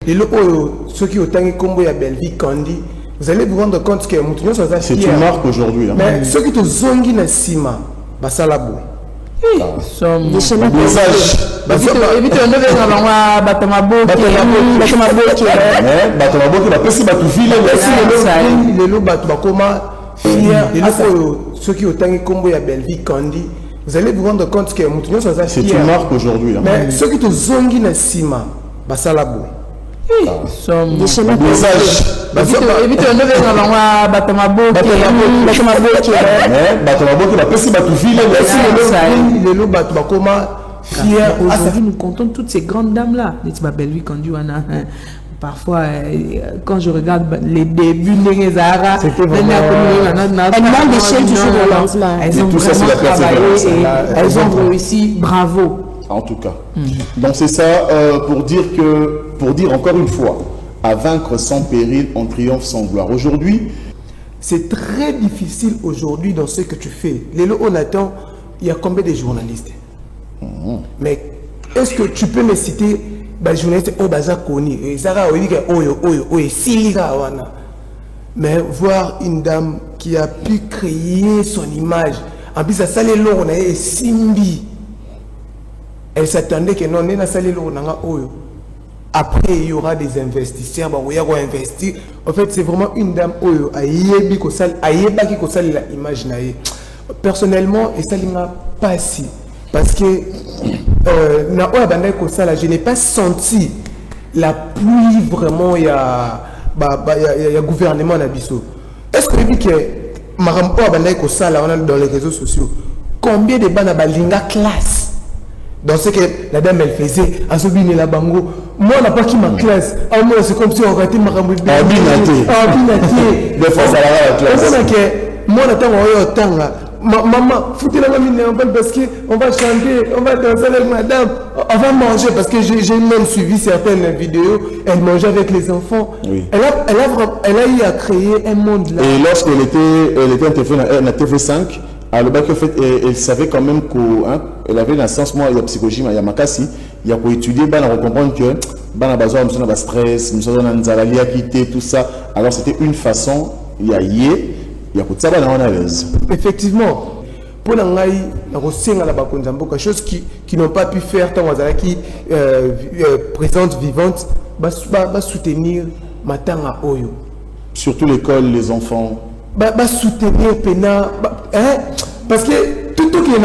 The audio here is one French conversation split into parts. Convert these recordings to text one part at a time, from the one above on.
Et ceux qui ont tangué combo ya Belvi Kandi, vous allez vous rendre compte que c'est une marque aujourd'hui. Hein. Mais ceux qui ont zongi na sima, basalabo. Des schémas de message. Évite on devait avoir batamabo ceux qui ont tangué combo ya Belvi Kandi, vous allez vous rendre compte que c'est une marque aujourd'hui. Mais ceux qui ont zongi na sima, basalabo. Des schémas de message. Évite on devait avoir batamabo Aujourd'hui, nous comptons toutes ces grandes dames-là. Parfois, quand je regarde les débuts de Zahara, elles manquent des chaînes du jour au lendemain. Elles ont vraiment travaillé et elles ont réussi. Bravo. En tout cas. Donc c'est ça pour dire encore une fois, à vaincre sans péril, on triomphe sans gloire. Aujourd'hui, c'est très difficile aujourd'hui dans ce que tu fais. Lélo, on attend, il y a combien de journalistes? Mais est-ce que tu peux me citer les journalistes au Bazar Koni? Mais voir une dame qui a pu créer son image, en plus, ça les lots, on a Simbi. Elle s'attendait que non, on a salé l'eau. Après, il y aura des investisseurs, il y aura investir. En fait, c'est vraiment une dame qui a l'image. Personnellement, et ça ne m'a pas si. Parce que je n'ai pas senti la pluie vraiment, il y a gouvernement Nabiso. Est-ce que vous dites que dans les réseaux sociaux, combien de bandes à classe? Dans ce que la dame elle faisait, à ce bine la bango, moi on n'a pas qui ma classe. Ah moi c'est comme si on aurait été maramou. Des fois ça va la classe. Moi on attend maman, foutez-la mamie parce qu'on va chanter, on va danser avec madame, on va manger parce que j'ai même suivi certaines vidéos, elle mangeait avec les enfants. Oui. Elle a eu à créer un monde là. Et lorsqu'elle était interviewée dans TV5, alors, elle savait quand même qu'elle avait un sens, moi, il y a psychologie, il y a makasi, il y a pour étudier, on comprendre que on a besoin de stress, tout ça. Alors, c'était une façon, il y a pour ça, on a l'aise. Effectivement, pour les choses qui n'ont pas pu faire tant qui présente vivante, va soutenir Matanga Oyo. Surtout l'école, les enfants. Soutenir Pena. Parce que tout qui est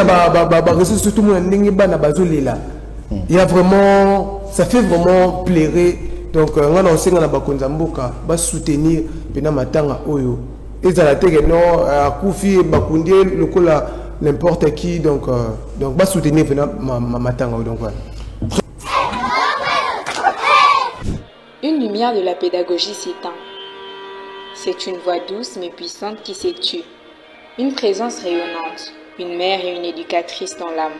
surtout il y a vraiment, ça fait vraiment plaire. Donc on a aussi va soutenir Pena Matanga Oyo. Et ça la tête non à Koufi Bakundi n'importe qui donc va soutenir Pena Matanga Oyo. Donc voilà. Une lumière de la pédagogie s'éteint. C'est une voix douce mais puissante qui s'étue. Une présence rayonnante, une mère et une éducatrice dans l'âme,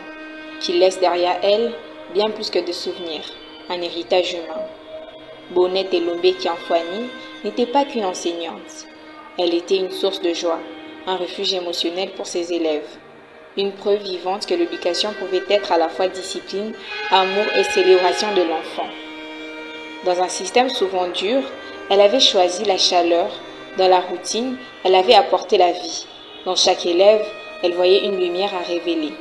qui laisse derrière elle bien plus que des souvenirs, un héritage humain. Bonnette Elombe Kianfouani n'était pas qu'une enseignante. Elle était une source de joie, un refuge émotionnel pour ses élèves. Une preuve vivante que l'éducation pouvait être à la fois discipline, amour et célébration de l'enfant. Dans un système souvent dur, elle avait choisi la chaleur. Dans la routine, elle avait apporté la vie. Dans chaque élève, elle voyait une lumière à révéler.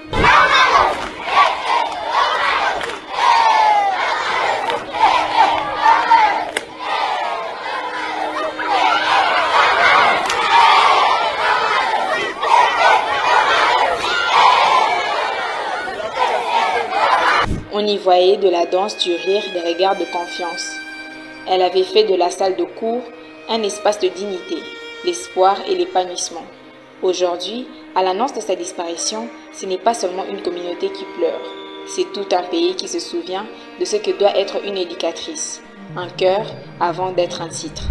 On y voyait de la danse, du rire, des regards de confiance. Elle avait fait de la salle de cours un espace de dignité, l'espoir et l'épanouissement. Aujourd'hui, à l'annonce de sa disparition, ce n'est pas seulement une communauté qui pleure, c'est tout un pays qui se souvient de ce que doit être une éducatrice, un cœur avant d'être un titre.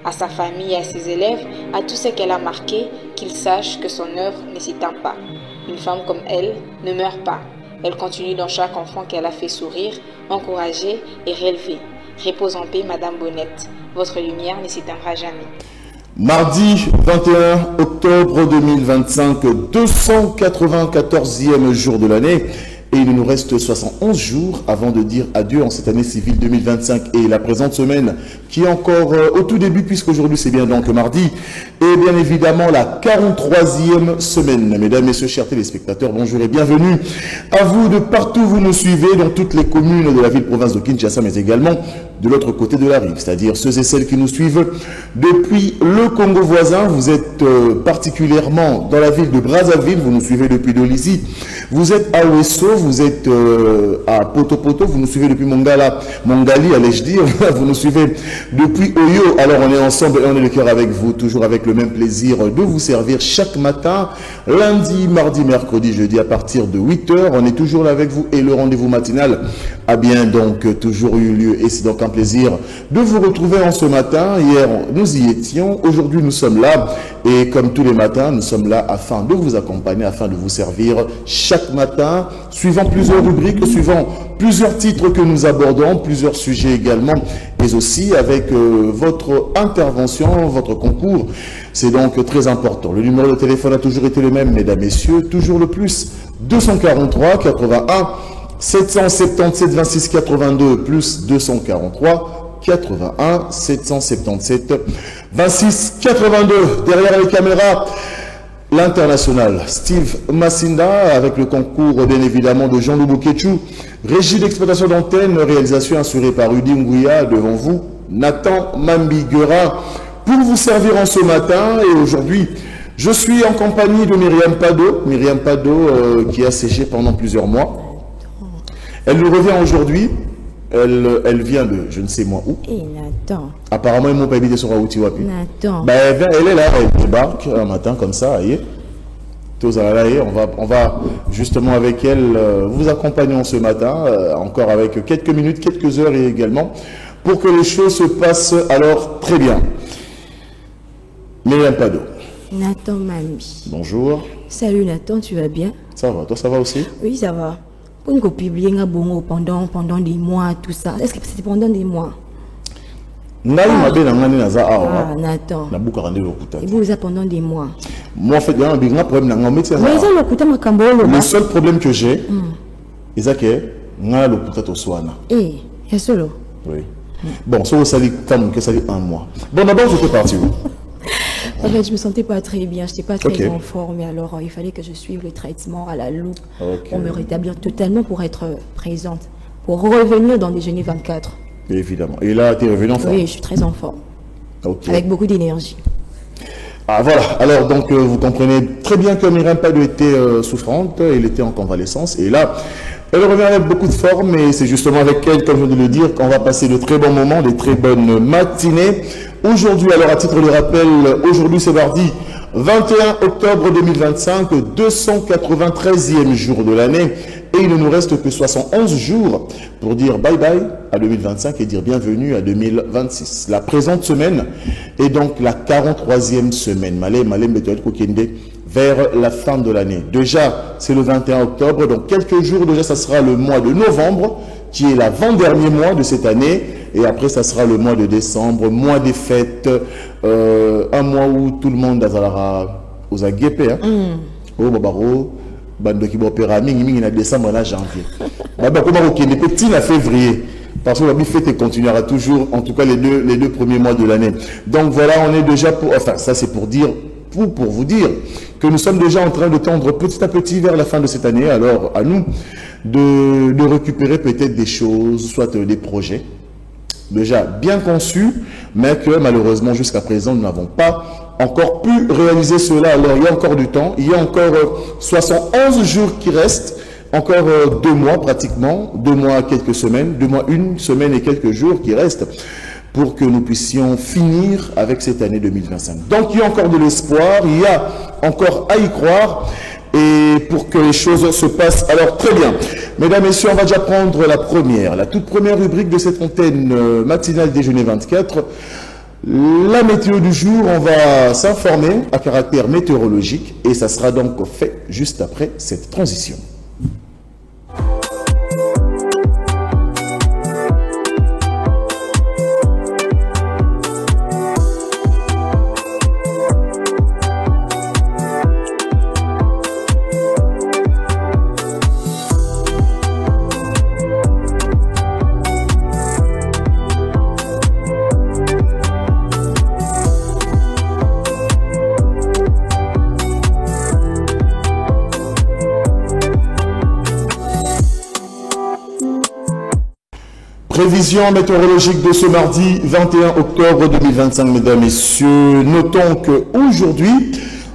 À sa famille et à ses élèves, à tout ce qu'elle a marqué, qu'ils sachent que son œuvre ne s'éteint pas. Une femme comme elle ne meurt pas. Elle continue dans chaque enfant qu'elle a fait sourire, encourager et relever. Repose en paix, Madame Bonnette. Votre lumière ne s'éteindra jamais. Mardi 21 octobre 2025, 294e jour de l'année. Et il nous reste 71 jours avant de dire adieu en cette année civile 2025 et la présente semaine qui est encore au tout début, puisqu'aujourd'hui c'est bien donc mardi, et bien évidemment la 43e semaine. Mesdames, Messieurs, chers téléspectateurs, bonjour et bienvenue à vous de partout où vous nous suivez, dans toutes les communes de la ville-province de Kinshasa, mais également de l'autre côté de la rive, c'est-à-dire ceux et celles qui nous suivent depuis le Congo voisin. Vous êtes particulièrement dans la ville de Brazzaville, vous nous suivez depuis Dolisie, vous êtes à Ouesso, vous êtes à Poto, vous nous suivez depuis Mongali, allais-je dire, vous nous suivez depuis Oyo. Alors on est ensemble et on est le cœur avec vous, toujours avec le même plaisir de vous servir chaque matin, lundi, mardi, mercredi, jeudi à partir de 8h. On est toujours là avec vous et le rendez-vous matinal a bien donc toujours eu lieu et c'est donc un plaisir de vous retrouver en ce matin. Hier, nous y étions. Aujourd'hui, nous sommes là. Et comme tous les matins, nous sommes là afin de vous accompagner, afin de vous servir chaque matin, suivant plusieurs rubriques, suivant plusieurs titres que nous abordons, plusieurs sujets également, mais aussi avec votre intervention, votre concours. C'est donc très important. Le numéro de téléphone a toujours été le même, mesdames, messieurs, toujours le plus 243 81 777 26 82 plus 243 81 777 26 82. Derrière les caméras, l'international Steve Massinda avec le concours bien évidemment de Jean Louboukéchou, régie d'exploitation d'antenne, réalisation assurée par Rudy Ngouya. Devant vous, Nathan Mambiguera pour vous servir en ce matin. Et aujourd'hui, je suis en compagnie de Myriam Pado qui a séché pendant plusieurs mois. Elle nous revient aujourd'hui. Elle vient de je ne sais moi où. Et Nathan. Apparemment, ils m'ont pas invité sur Aouti Wapi. Nathan. Ben, elle est là, elle débarque un matin comme ça. On va justement avec elle vous accompagner ce matin, encore avec quelques minutes, quelques heures et également, pour que les choses se passent alors très bien. Myriam Pado. Nathan Mambi. Bonjour. Salut Nathan, tu vas bien? Ça va, toi ça va aussi? Oui, ça va. On a publié un bongo pendant des mois, tout ça. Est-ce que c'était pendant des mois? Nathan. Et vous, ça pendant des mois. Moi, en fait, il y a un problème. Le seul problème que j'ai, c'est que je suis l'hôpital au Soana. Eh, il y a solo. Oui. Bon, ça ça dit un mois. Bon, d'abord, je peux partir. En fait, je me sentais pas très bien, je n'étais pas très en forme, et alors il fallait que je suive le traitement à la loupe pour me rétablir totalement, pour être présente, pour revenir dans Déjeuner 24. Évidemment. Et là, tu es revenu en forme? Oui, je suis très en forme, avec beaucoup d'énergie. Ah voilà, alors donc vous comprenez très bien que Myriam Pado était souffrante, elle était en convalescence, et là, elle revient avec beaucoup de forme, et c'est justement avec elle, comme je viens de le dire, qu'on va passer de très bons moments, de très bonnes matinées. Aujourd'hui, alors à titre de rappel, aujourd'hui c'est mardi 21 octobre 2025, 293e jour de l'année, et il ne nous reste que 71 jours pour dire bye bye à 2025 et dire bienvenue à 2026. La présente semaine est donc la 43e semaine, vers la fin de l'année. Déjà, c'est le 21 octobre, donc quelques jours déjà, ça sera le mois de novembre, qui est l'avant-dernier mois de cette année, et après, ça sera le mois de décembre, mois des fêtes, un mois où tout le monde a aux aguépés, au babaro, bandoki bopéra, mingi na décembre, là, janvier. Petit à février, parce que la fête continuera toujours, en tout cas les deux premiers mois de l'année. Donc voilà, on est déjà pour, enfin, ça c'est pour dire, pour vous dire que nous sommes déjà en train de tendre petit à petit vers la fin de cette année. Alors, à nous de récupérer peut-être des choses, soit des projets déjà bien conçus, mais que malheureusement jusqu'à présent nous n'avons pas encore pu réaliser cela. Alors, il y a encore du temps, il y a encore 71 jours qui restent, encore 2 mois pratiquement, 2 mois quelques semaines, 2 mois, 1 semaine et quelques jours qui restent, pour que nous puissions finir avec cette année 2025. Donc, il y a encore de l'espoir, il y a encore à y croire, et pour que les choses se passent alors très bien. Mesdames, Messieurs, on va déjà prendre la toute première rubrique de cette antenne matinale Déjeuner 24. La météo du jour, on va s'informer à caractère météorologique, et ça sera donc fait juste après cette transition. Prévision météorologique de ce mardi 21 octobre 2025, mesdames, messieurs. Notons qu'aujourd'hui,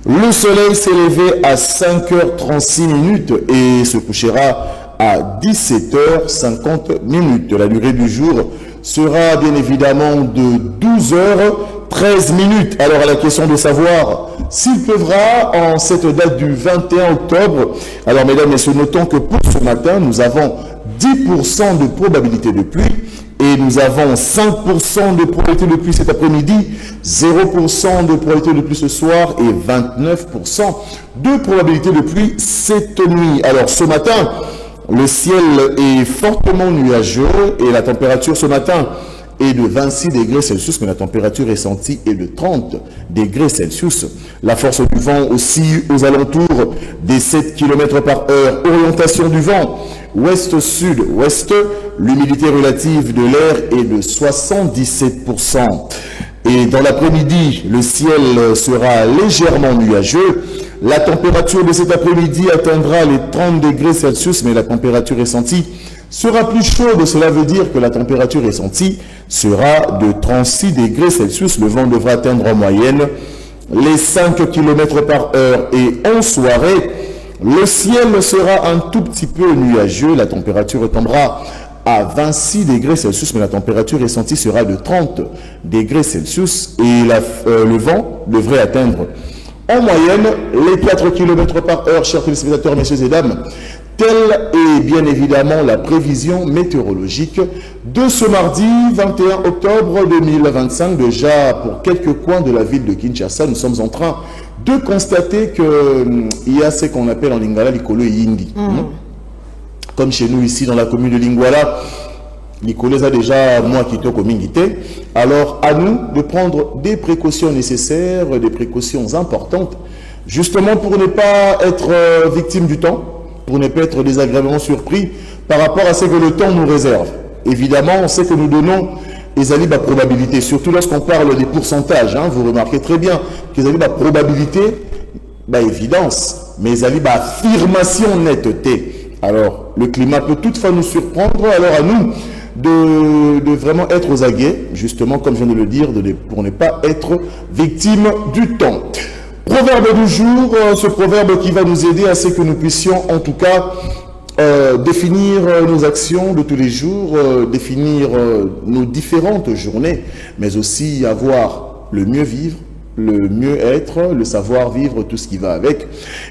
le soleil s'est levé à 5h36 et se couchera à 17h50. La durée du jour sera bien évidemment de 12h13. Alors à la question de savoir s'il pleuvra en cette date du 21 octobre. Alors mesdames et messieurs, notons que pour ce matin, nous avons 10% de probabilité de pluie et nous avons 5% de probabilité de pluie cet après-midi, 0% de probabilité de pluie ce soir et 29% de probabilité de pluie cette nuit. Alors ce matin, le ciel est fortement nuageux et la température ce matin est de 26 degrés Celsius, mais la température ressentie est de 30 degrés Celsius. La force du vent aussi aux alentours des 7 km par heure. Orientation du vent ouest-sud-ouest. L'humidité relative de l'air est de 77%. Et dans l'après-midi, le ciel sera légèrement nuageux. La température de cet après-midi atteindra les 30 degrés Celsius, mais la température ressentie sera plus chaude. Cela veut dire que la température ressentie sera de 36 degrés Celsius. Le vent devra atteindre en moyenne les 5 km par heure. Et en soirée, le ciel sera un tout petit peu nuageux. La température tombera à 26 degrés Celsius, mais la température ressentie sera de 30 degrés Celsius. Et le vent devrait atteindre en moyenne les 4 km par heure, chers téléspectateurs, messieurs et dames. Telle est bien évidemment la prévision météorologique de ce mardi 21 octobre 2025. Déjà, pour quelques coins de la ville de Kinshasa, nous sommes en train de constater qu'il y a ce qu'on appelle en lingala l'ikolo yindi. Comme chez nous ici dans la commune de Lingwala, l'ikolo a déjà moi qui toko mingité. Alors à nous de prendre des précautions nécessaires, des précautions importantes, justement pour ne pas être victime du temps, pour ne pas être désagréablement surpris par rapport à ce que le temps nous réserve. Évidemment, on sait que nous donnons les alibes à probabilité, surtout lorsqu'on parle des pourcentages. Vous remarquez très bien que les alibes à probabilité, évidence, mais les alibes à affirmation netteté. Alors, le climat peut toutefois nous surprendre, alors à nous de vraiment être aux aguets, justement, comme je viens de le dire, pour ne pas être victime du temps. Proverbe du jour, ce proverbe qui va nous aider à ce que nous puissions en tout cas définir nos actions de tous les jours, définir nos différentes journées, mais aussi avoir le mieux vivre, le mieux être, le savoir vivre, tout ce qui va avec.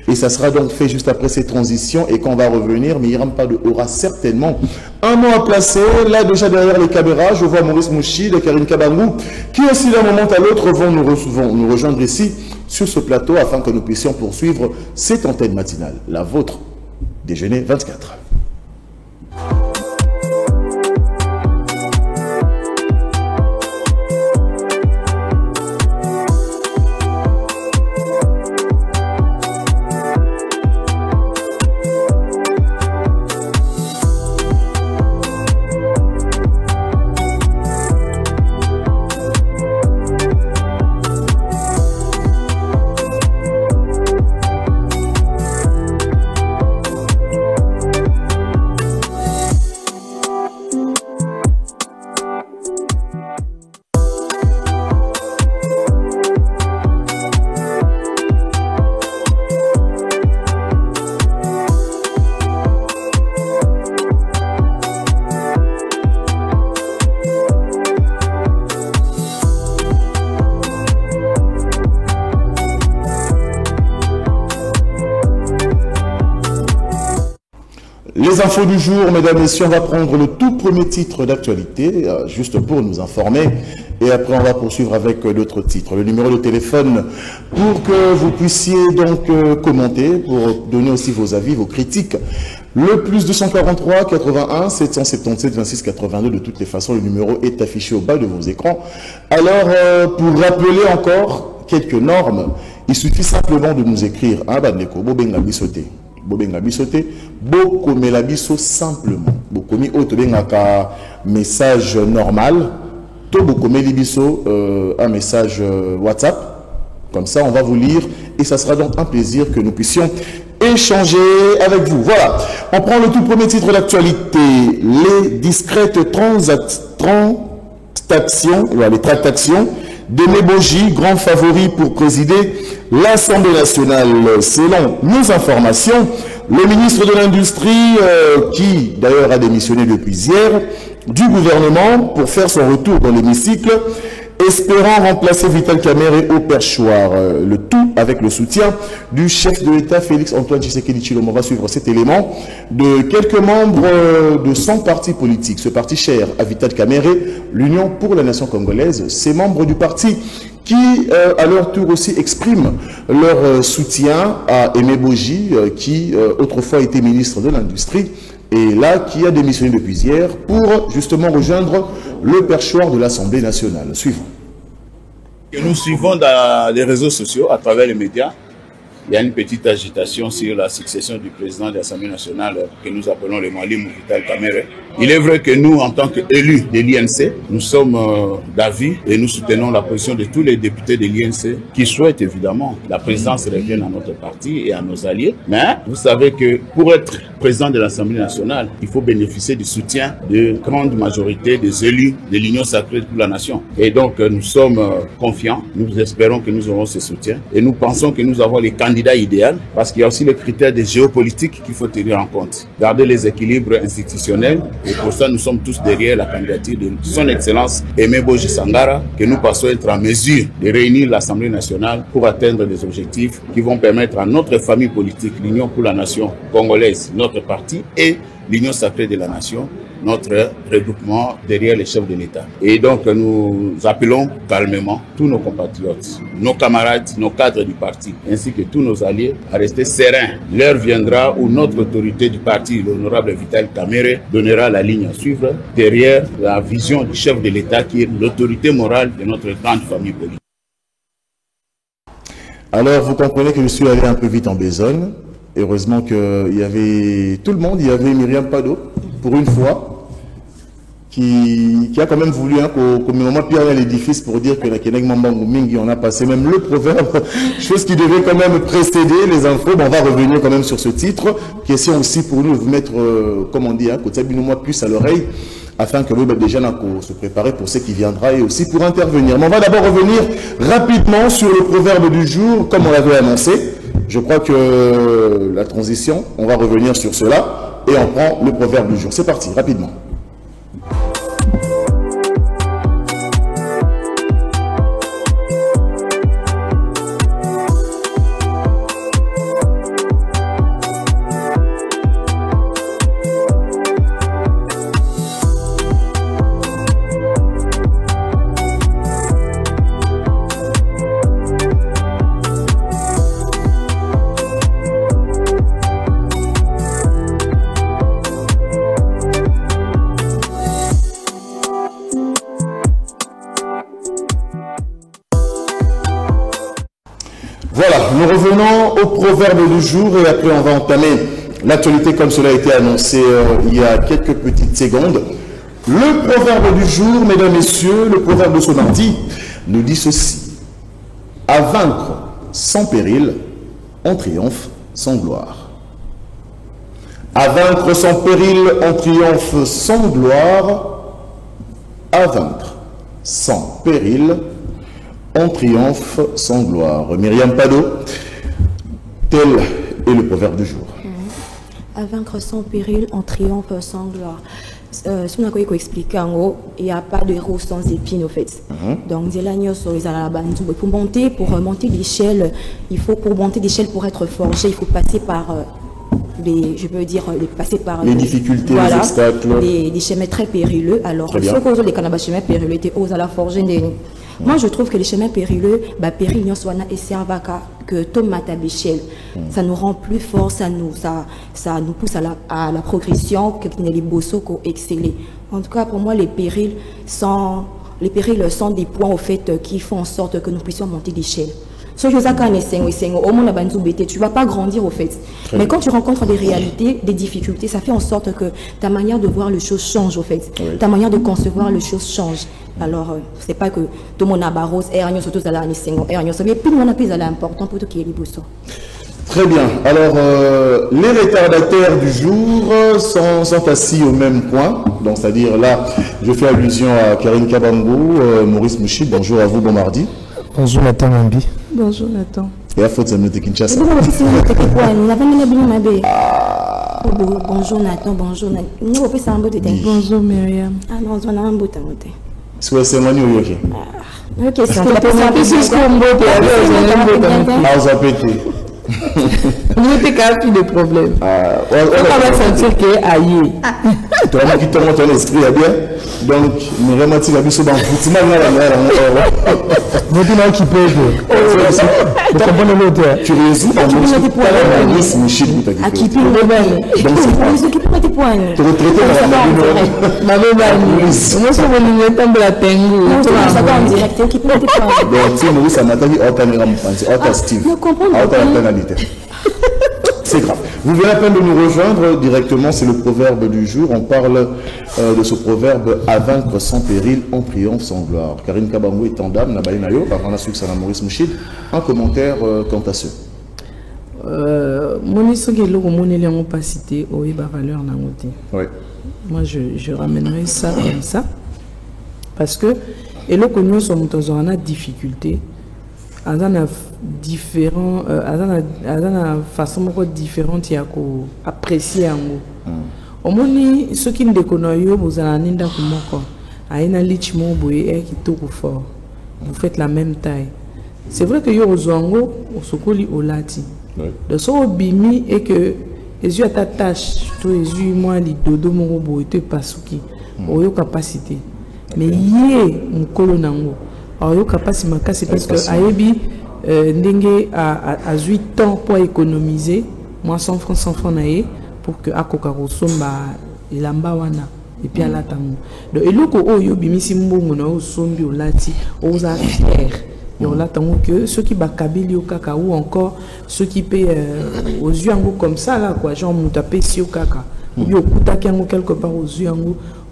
Et ça sera donc fait juste après ces transitions. Et quand on va revenir, Myriam Pado aura certainement un mot à placer. Là, déjà derrière les caméras, je vois Maurice Mouchid et Karine Kabangou, qui aussi d'un moment à l'autre vont nous rejoindre ici sur ce plateau afin que nous puissions poursuivre cette antenne matinale, la vôtre, Déjeuner 24. Les infos du jour, mesdames et messieurs, on va prendre le tout premier titre d'actualité, juste pour nous informer, et après on va poursuivre avec d'autres titres. Le numéro de téléphone pour que vous puissiez donc commenter, pour donner aussi vos avis, vos critiques. Le plus 243 81 777 26 82, de toutes les façons, le numéro est affiché au bas de vos écrans. Alors, pour rappeler encore quelques normes, il suffit simplement de nous écrire « Bandeko, Bobenga Bisote ». Bobenga bisote, bokomela biso simplement. Bokomi otobengaka message normal, to bokomeli biso un message WhatsApp. Comme ça, on va vous lire et ça sera donc un plaisir que nous puissions échanger avec vous. Voilà, on prend le tout premier titre d'actualité, les discrètes les tractations d'Aimé Boji, grand favori pour présider l'Assemblée nationale. Selon nos informations, le ministre de l'Industrie, qui d'ailleurs a démissionné depuis hier, du gouvernement pour faire son retour dans l'hémicycle, espérant remplacer Vital Kamerhe au perchoir. Le tout avec le soutien du chef de l'État, Félix-Antoine Tshisekedi Tshilombo. On va suivre cet élément de quelques membres de son parti politique. Ce parti cher à Vital Kamerhe, l'Union pour la Nation congolaise. Ces membres du parti qui, à leur tour aussi, expriment leur soutien à Aimé Boji, qui autrefois était ministre de l'Industrie, et là, qui a démissionné depuis hier pour justement rejoindre le perchoir de l'Assemblée nationale. Suivons. Nous suivons dans les réseaux sociaux, à travers les médias, il y a une petite agitation sur la succession du président de l'Assemblée nationale que nous appelons le Mwalimu Vital Kamerhe. Il est vrai que nous, en tant qu'élus de l'INC, nous sommes d'avis et nous soutenons la position de tous les députés de l'INC qui souhaitent évidemment que la présidence revienne à notre parti et à nos alliés. Mais vous savez que pour être président de l'Assemblée nationale, il faut bénéficier du soutien de grande majorité des élus de l'Union sacrée pour la nation. Et donc nous sommes confiants, nous espérons que nous aurons ce soutien et nous pensons que nous avons les candidats idéaux parce qu'il y a aussi le critère de géopolitique qu'il faut tenir en compte. Garder les équilibres institutionnels. Et pour ça, nous sommes tous derrière la candidature de son Excellence Aimé Boji Sangara, que nous pensons être en mesure de réunir l'Assemblée nationale pour atteindre des objectifs qui vont permettre à notre famille politique, l'Union pour la Nation congolaise, notre parti, et l'Union sacrée de la Nation, notre regroupement derrière les chefs de l'État. Et donc, nous appelons calmement tous nos compatriotes, nos camarades, nos cadres du parti, ainsi que tous nos alliés, à rester sereins. L'heure viendra où notre autorité du parti, l'honorable Vital Kamerhe, donnera la ligne à suivre derrière la vision du chef de l'État qui est l'autorité morale de notre grande famille politique. Alors, vous comprenez que je suis allé un peu vite en besogne. Heureusement qu'il y avait tout le monde, il y avait Myriam Pado, pour une fois, qui a quand même voulu qu'au moment puis à l'édifice pour dire que la Kenek Mambangu Mingi, on a passé même le proverbe, chose qui devait quand même précéder les infos. Bon, on va revenir quand même sur ce titre. Question aussi pour nous de vous mettre, comme on dit, côté moi plus à l'oreille, afin que vous déjà se préparer pour ce qui viendra et aussi pour intervenir. Mais on va d'abord revenir rapidement sur le proverbe du jour, comme on l'avait annoncé. Je crois que la transition, on va revenir sur cela et on prend le proverbe du jour. C'est parti, rapidement. Nous revenons au proverbe du jour et après on va entamer l'actualité comme cela a été annoncé il y a quelques petites secondes. Le proverbe du jour, mesdames, messieurs, le proverbe de ce mardi nous dit ceci. À vaincre sans péril, on triomphe sans gloire. À vaincre sans péril, on triomphe sans gloire. À vaincre sans péril, on triomphe sans gloire. Myriam Pado, tel est le proverbe du jour. À vaincre sans péril, on triomphe sans gloire. Ce qu'on a expliqué, il n'y a pas de héros sans épines, au fait. Donc, pour monter d'échelle, pour être forgé, il faut passer par les difficultés, les obstacles. Des chemins très périlleux. Alors, ceux qui ont des chemins périlleux, ils ont la forger des... Moi, je trouve que les chemins périlleux, et servent que tomata d'échelle. Ça nous rend plus forts, ça nous pousse à la progression, que les bossos exceller. En tout cas, pour moi, les périls sont des points au fait qui font en sorte que nous puissions monter d'échelle. Tu ne vas pas grandir au fait. Mais quand tu rencontres des réalités, des difficultés, ça fait en sorte que ta manière de voir les choses change au fait. Oui. Ta manière de concevoir les choses change. Alors, c'est pas que tout le monde a barrose, et surtout à la important pour tout qui est libre. Très bien. Alors, les retardataires du jour sont assis au même point. Donc, c'est-à-dire là, je fais allusion à Karine Kabangou, Maurice Mouchid. Bonjour à vous, bon mardi. Bonjour Nathan Mambi. Bonjour Nathan. Et à Faute Zamiote Kinshasa. Bonjour Nathan, bonjour Nathan. Bonjour Myriam. Ah non, on a un beau temps. C'est Mani Oyoke. Ok, c'est un peu plus combo Nous t'es capable de problème. On va sentir que aïe. Tu vas qui tombe ton esprit bien. Donc, nous remercions la biso dans foutima là qui peut tu réussis à Maurice Mouchid à qui peut donc c'est qui peut te poigner. Tu retraité ma moi je veux tomber la tengue. Ça va en direct qui peut te poigner. Donc, si Maurice a maté au caméra me pense, au Steve. Je comprends. C'est grave. Vous venez à peine de nous rejoindre directement, c'est le proverbe du jour. On parle de ce proverbe: à vaincre sans péril, on triomphe sans gloire. Karine Kabangou est en dame, Nabaï Nayo, par la suite, à Maurice Mouchid. Un commentaire quant à ce. Mon histoire est là, mon élément pas cité, oui, bah valeur n'a pas. Oui. Moi, je ramènerai ça comme ça. Parce que, et là, nous sommes dans une difficulté. Azana différent azana façon différente ya ko apprécier yango omoni ceux qui ne déconnent yo bozala ninda komoko aina lichimo boye kitoko fort vous faites la même taille. C'est vrai que yo ozongo osokoli olati de so bimi et que les yeux à ta tâche to les yeux moi li dodo moko boye te pasuki oyo capacité mais yé mukolo nango alors, capacité makasi parce que Ayebi ndenge à 8 ans pour économiser moi 100 francs naé pour que akokaro somba ilamba wana et puis ala tango donc eloko oyo bimisi mbongo na osombi olati oza fier et on l'attend que ceux qui bakabili au kaka ou encore ceux qui paient aux yeux comme ça là quoi genre mutape si au kaka ou yo kutaki yango quelque part aux yeux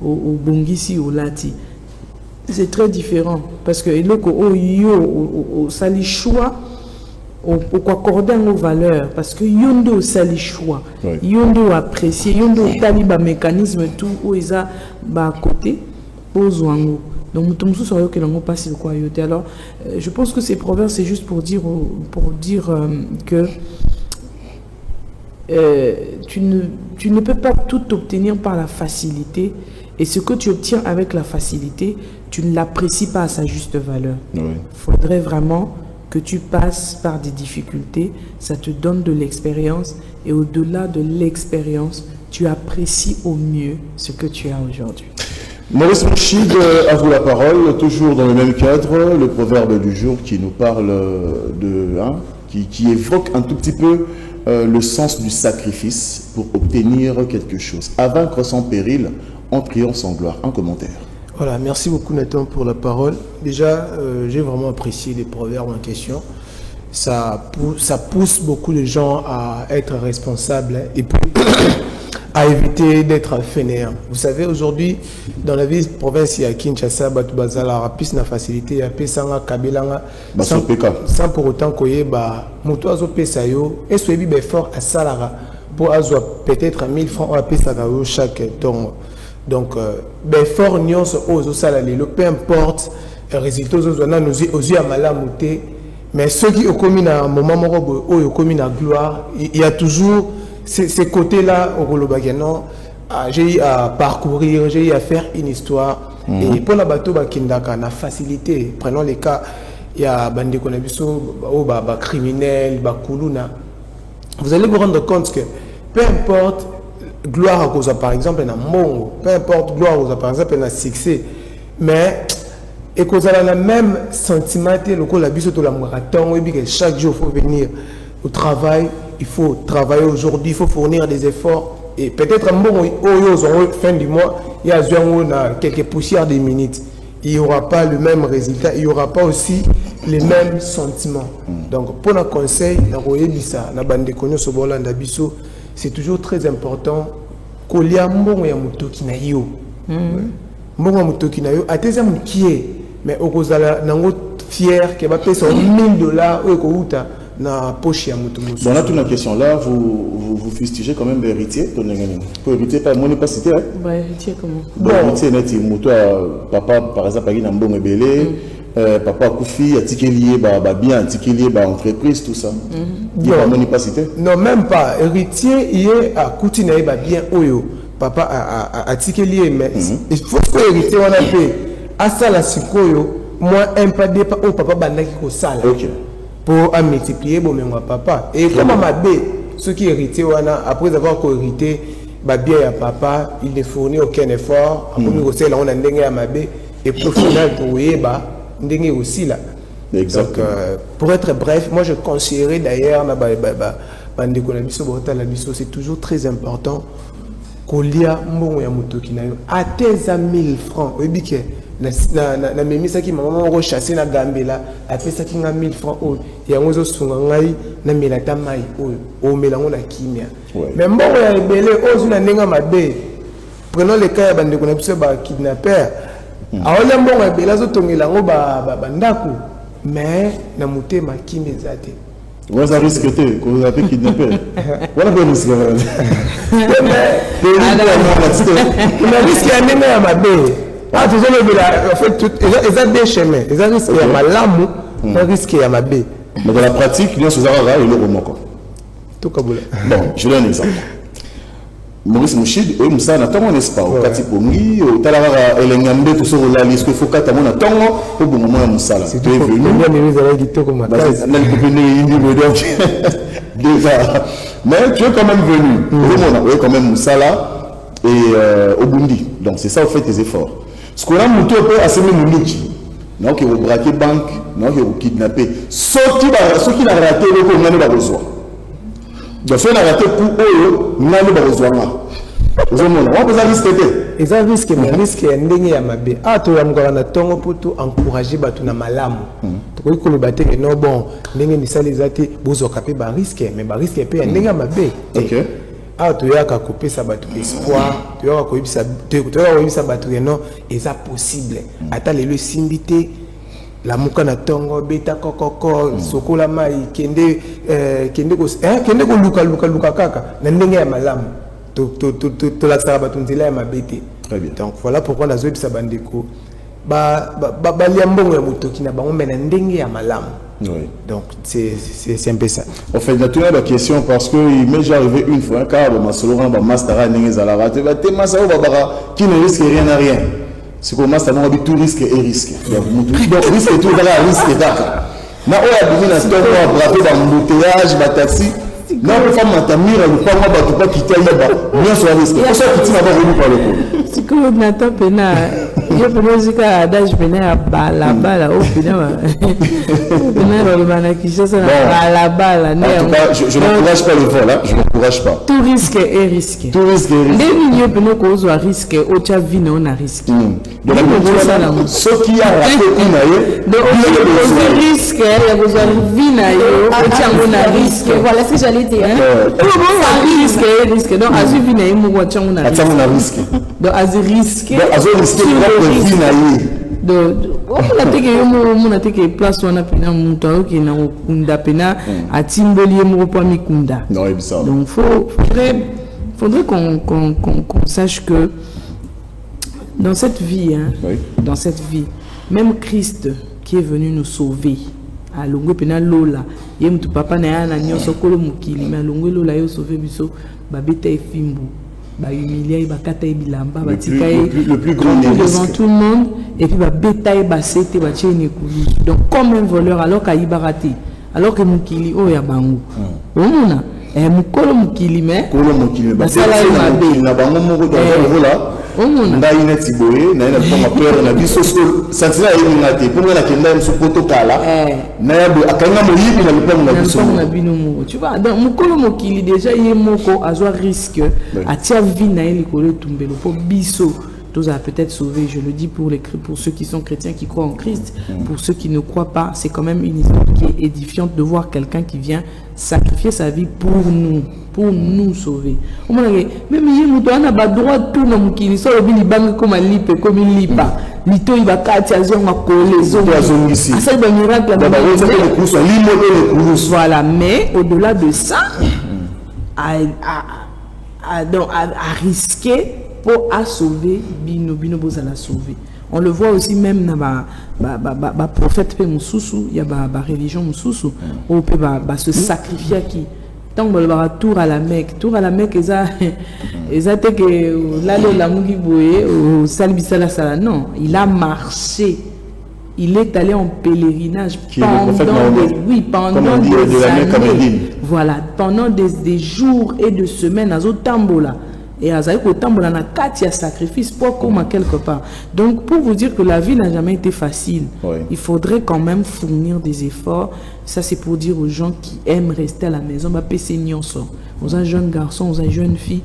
au bongisi au lati. C'est très différent parce que au sali choix au accorder nos valeurs parce que yondo au sali choix yondo apprécier yondo taliba mécanisme tout où ils a bas côté besoin donc tout ça que l'on passe quoi yote. Alors je pense que ces proverbes c'est juste pour dire que tu ne peux pas tout obtenir par la facilité. Et ce que tu obtiens avec la facilité, tu ne l'apprécies pas à sa juste valeur. Il faudrait vraiment que tu passes par des difficultés, ça te donne de l'expérience, et au-delà de l'expérience, tu apprécies au mieux ce que tu as aujourd'hui. Maurice Mouchid, à vous la parole, toujours dans le même cadre, le proverbe du jour qui nous parle qui évoque un tout petit peu le sens du sacrifice pour obtenir quelque chose. À vaincre sans péril, on triomphe sans gloire. Un commentaire. Voilà, merci beaucoup Nathan pour la parole. Déjà, j'ai vraiment apprécié les proverbes en question. Ça pousse beaucoup de gens à être responsables et puis à éviter d'être fainéants. Vous savez, aujourd'hui, dans la ville province, il y a Kinshasa, Batubazala, Rapis na facilité, il y a Pesanga, Kabelanga, sans pour autant qu'il y ait Moutoazo Pesayo, et soit fort à Salara pour avoir peut-être 1000 francs à Pesagao chaque temps. Donc, fort nyons aux salariés, peu importe le résultat aux yeux à Malamouté, mais ceux qui ont commis un moment où ils ont commis la gloire, il y a toujours ces côtés-là au Rolobagano. J'ai eu à parcourir, j'ai eu à faire une histoire. Et pour la bateau, Kindaka, la facilité. Prenons les cas, il y a Bande Konabiso, criminel, Kuluna. Vous allez vous rendre compte que peu importe. Gloire à cause par exemple un mongo, peu importe gloire à cause par exemple un succès, mais et cause à la même sentiment le coup la bise de la marathon et que chaque jour il faut venir au travail, il faut travailler aujourd'hui, il faut fournir des efforts et peut-être un bon fin du mois il y a quelques poussières de minutes, il n'y aura pas le même résultat, il n'y aura pas aussi les mêmes sentiments. Donc pour un conseil la royebisa na bande konyo sobola ndabiso. C'est toujours très important qu'on y a mbongo ya mutoki na yo. Mbongo ya mutoki na yo ateza mukie mais okozala nango fier ke ba pesa $1000 ou ko uta na poche ya mutu musu. Bon, là, toute la question là, vous fustigez quand même l'héritier. Pour héritier, pas, moi, n'est pas cité. Bah, héritier comment? Bon, héritier, net, moto, papa, par exemple, il y a un bon ébélé, papa, Koufi, a ticket lié, bien, ticket lié, entreprise, tout ça. Il n'y a pas, pas cité. Non, même pas. Héritier, il est à Koutine, bien, oyo. Papa, a ticket lié, mais il faut que l'héritier, on a fait. À ça, la sikoyo, moi, un pas de papa, bandaki ko sala. Ok. Pour multiplier bon mais papa et comme ma bé ceux qui hérité après avoir hérité bien à papa il ne fournit aucun effort après nous on a ndenge à ma bé et pour final pour ndenge aussi là. Exactement. Donc pour être bref, moi je considérais d'ailleurs c'est toujours très important qu'on lia mbongo ya mutoki na yo à tes 1000 francs obike na memisa ki maman rechassé na gambela après ça ki nga 1000 francs o ya ngozo sunga ngai na melata mai o melango na kimia mais mbongo ya ebele ozu na ndenga mabe prenons le cas ya bandeko na biso ba kidnapper aola mbongo ya ebele zo tongela ngo ba ndako mais na mutema kimia zate. Vous avez risqué que vous avez kidnappé. Voilà le risque. On a risqué un énorme à ma baie. Ah, tu sais, en fait, ils ont des chemins. Ils ont risqué à ma lame, ils ont risqué à ma baie. Mais dans la pratique, il y a ce zara et le remoko. Tout comme bon, je donne un exemple. Maurice Mouchid, Moussa n'a pas mon espoir. Au Katipongi, au Talara, Elengambe, tout ça, là, il faut qu'à mon attendre au bon moment à Moussa. C'est venu. Déjà. Mais tu es quand même venu. Oui, quand même Moussa là et au Bundi. Donc c'est ça, vous faites tes efforts. Ce qu'on a monté un peu à ce moment-là, non, qui vous braquez banque, non, qui vous kidnappez. Ceux qui n'ont raté le coup, on a besoin. Donc, si on a raté pour eux, on a besoin. On peut risquer. Ils ont risqué, mais risqué, il y a des ah, tu as encouragé Batuna Malam. Tu peux que le bateau est non bon, les salles athées, vous occupez par risque, mais par risque, il y a des gens. Ah, tu as coupé sa bateau espoir, tu as coupé sa bateau non, et ça possible. Attends, le simbité. La mukana tongo beta kokoko sokola mai kende ko luka kaka na ndenge ya malamu to la saba tunzila ya mabete. Très bien. Donc voilà pourquoi la zoe bisa bandeko ba liambongo ya mutoki na bango mena ndenge ya malamu. Oui. Donc c'est un peu ça. En fait, tu as la question parce que il m'est déjà arrivé une fois car ma solo ba master ndenge za la rate ba te masa ba qui ne risque rien à rien. C'est comme ça, on a tout risque et risque. Donc, risque et tout, là, risque et d'accord. Mais on a besoin d'un store pour braver dans l'embouteillage, dans le taxi. Non, on fait un tamir, on ne peut pas quitter là-bas. Bien sûr, risque. Pour ça, tu n'as pas voulu par le coup. C'est que Nathan Pena, il y a une musique à Adage Pena, à la balle, au Pena. Pena, le manakisha, c'est à la balle. En tout cas, je n'encourage pas le vol, je n'encourage pas. Tout risque et risque. Tout risque et risque. Les milieux Pena cause à risque, au Tchavi, on a risque. Donc, ce qui a raté, donc, on risque, il y a besoin de vinaille, on a risque. Voilà ce que j'allais dire. Risque. Donc, as-tu vinaille, on a risque. Donc, as-tu risque. Donc, on a été place on a pena montant qui na kunda pena a timbolier mo pas mi kunda. Donc faudrait qu'on sache que dans cette vie dans cette vie même Christ qui est venu nous sauver a longo pena lola yem tu papa na ya na nyoso kolo mukili mais longo lola yo sauver biso babeta efimbu. Le plus grand devant tout le monde et puis bétail basete donc comme un voleur alors qu'il va rater alors que mukili oh ya bango omona mukolo mukili mais basala na bango moko dans ndai neti boye na ina kwa peur na biso sentira yinga te pour na kenda mso poto kala na yabo akanga mo yibi na lupango na biso na bino mo tu vois donc mukolo mokili déjà yé moko azwa risque atia vie na ele kolo tumbelo po biso tous a peut-être sauvé, je le dis pour ceux qui sont chrétiens, qui croient en Christ. Pour ceux qui ne croient pas, c'est quand même une histoire qui est édifiante de voir quelqu'un qui vient sacrifier sa vie pour nous sauver. Même il y a droit tout le monde qui sort comme un lipe, comme il lipa. lito il va kati azonga collé ça c'est un miracle voilà mais au-delà de ça à risquer pour sauver bino bozala sauver. On le voit aussi même dans le prophète Moussoussou, il y a la religion Moussoussou, où on peut se sacrifier qui. Tant que le tour à la Mecque, ils ont que là la Mugi Boye, au Salbissala Sala, non, il a marché. Il est allé en pèlerinage pendant des années. Voilà, pendant des jours et des semaines à Zotambola. Et à Zaïko Tambola na katia sacrifice pour comme quelque part. Donc pour vous dire que la vie n'a jamais été facile, il faudrait quand même fournir des efforts. Ça c'est pour dire aux gens qui aiment rester à la maison, bah PC nyonso. Aux jeunes garçons, aux jeunes filles,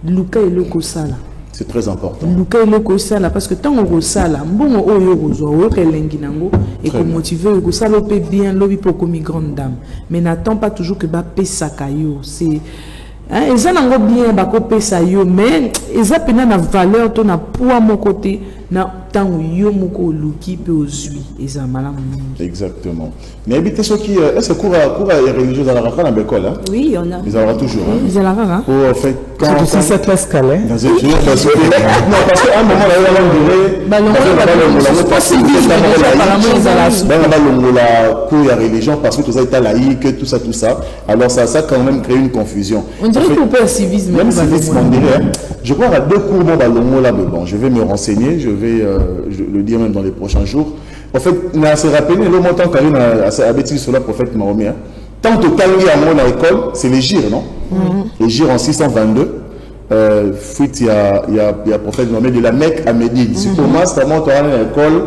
Luka et le Kosala. C'est très important. Luka et le Kosala parce que tant on sala, bon oyo ozo, oyo kelenginango et qu'on motive le Kosala peut bien lobi pour comme grande dame. Mais n'attend pas toujours que ba pesakayo, c'est ils ont bien bakopé ça yo mais ils ont pena na valeur to na poids mon côté na tant yo moko luki pe ozui ils ont malamu. Exactement. Mais habiter ceux qui est-ce cours à religieux dans la rafale en école hein? Oui, on a. Ils en aura toujours hein. Ils en aura hein. En fait quand ça classe calais. Dans une journée parce que à un moment là on dirait la cours à religion parce que tout ça est laïque tout ça alors ça quand même crée une confusion. On dirait qu'on peut civisme même civisme on dirait je crois à 2 cours bon balongo là mais bon je vais me renseigner je vais le dire même dans les prochains jours. En fait, on a se rappelé le montant Karine a bêtise sur le prophète Mahomet. Tant total à mon école, c'est les gires, non? Les gires en 622. Il y a prophète Mahomet de la Mecque à Médine. Si pour moi, c'est à mon à l'école,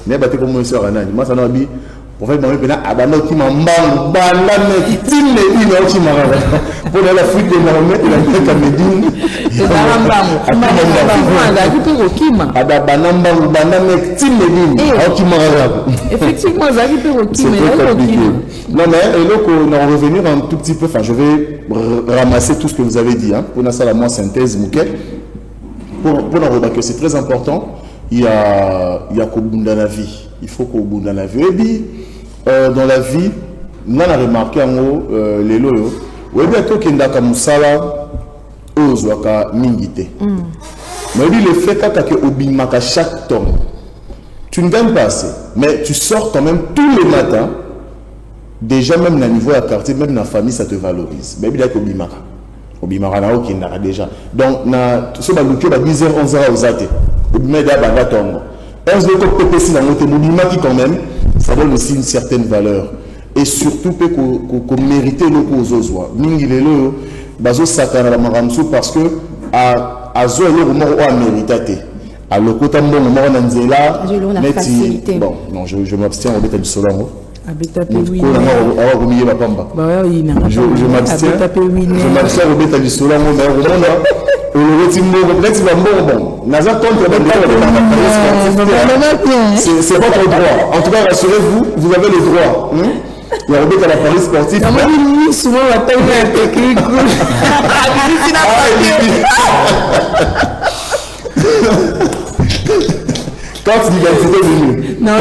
mais bah t'es comme monsieur Ranan. Moi, ça n'a pas prophète Mahomet pena abano qui m'a mbang banane tin les ino qui m'a pour la fuite de Mahomet il a fait à Médine et effectivement non mais on va revenir un tout petit peu enfin je vais ramasser tout ce que vous avez dit hein pour ça la moi synthèse Mouquet pour remarquer c'est très important il y a qu'au bout de la vie il faut qu'au bout de la vie et puis dans la vie on a remarqué en haut les loyaux oui bien tout qui est musala ozwaka mingité mais lui le fait que obimaka chaque temps tu ne gagnes pas assez mais tu sors quand même tous les matins déjà même dans le niveau à quartier même dans la famille ça te valorise mais il y a obimaka na qui n'a déjà donc na ce baluki ba 10h 11h aux athées obimeda banga tongo on se dit que PPC dans notre obimaki quand même ça donne aussi une certaine valeur et surtout qu'on mérite le kozozwa mingi lelo bazo sakana la maramsu parce que à zo le moment où a mérité à le côté bon moment na nzela mais bon non je m'abstiens au bétal du solango oui je m'abstiens au bétal du solango mais au moment c'est votre droit. En tout cas, rassurez-vous, vous avez le droit. Il y a Robert à la Paris sportif. Quand l'identité est venue. Non,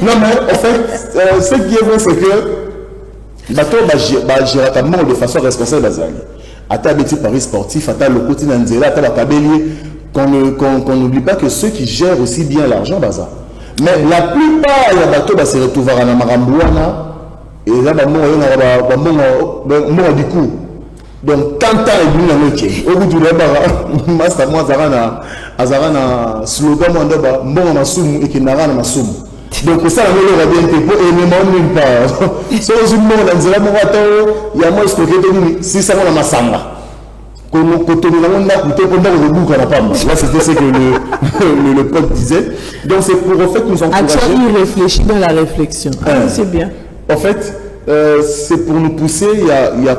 non mais en fait, ce qui est vrai c'est que bateau gérer de façon responsable à ta petit Paris sportif, à ta le quotidien à ta cabellier, qu'on n'oublie pas que ceux qui gèrent aussi bien l'argent bazar. Mais la plupart des bateaux se retrouvent à la Marambouana et là du coup. Donc tant est venu dans le métier. Au bout du débat, master moi azarana slogan mandaba bon masumu et qui n'ara na masumu. Donc ça on va bien pour énormément nulle part. So je me dans zela morato ya moi ce que tu si ça on a masanga. Comme côté de la on a coûté pendant le bout qu'on a pas. Là c'était ce que le pote disait. Donc c'est pour en fait nous encourager. Il réfléchit dans la réflexion. C'est bien. En fait c'est pour nous pousser il y a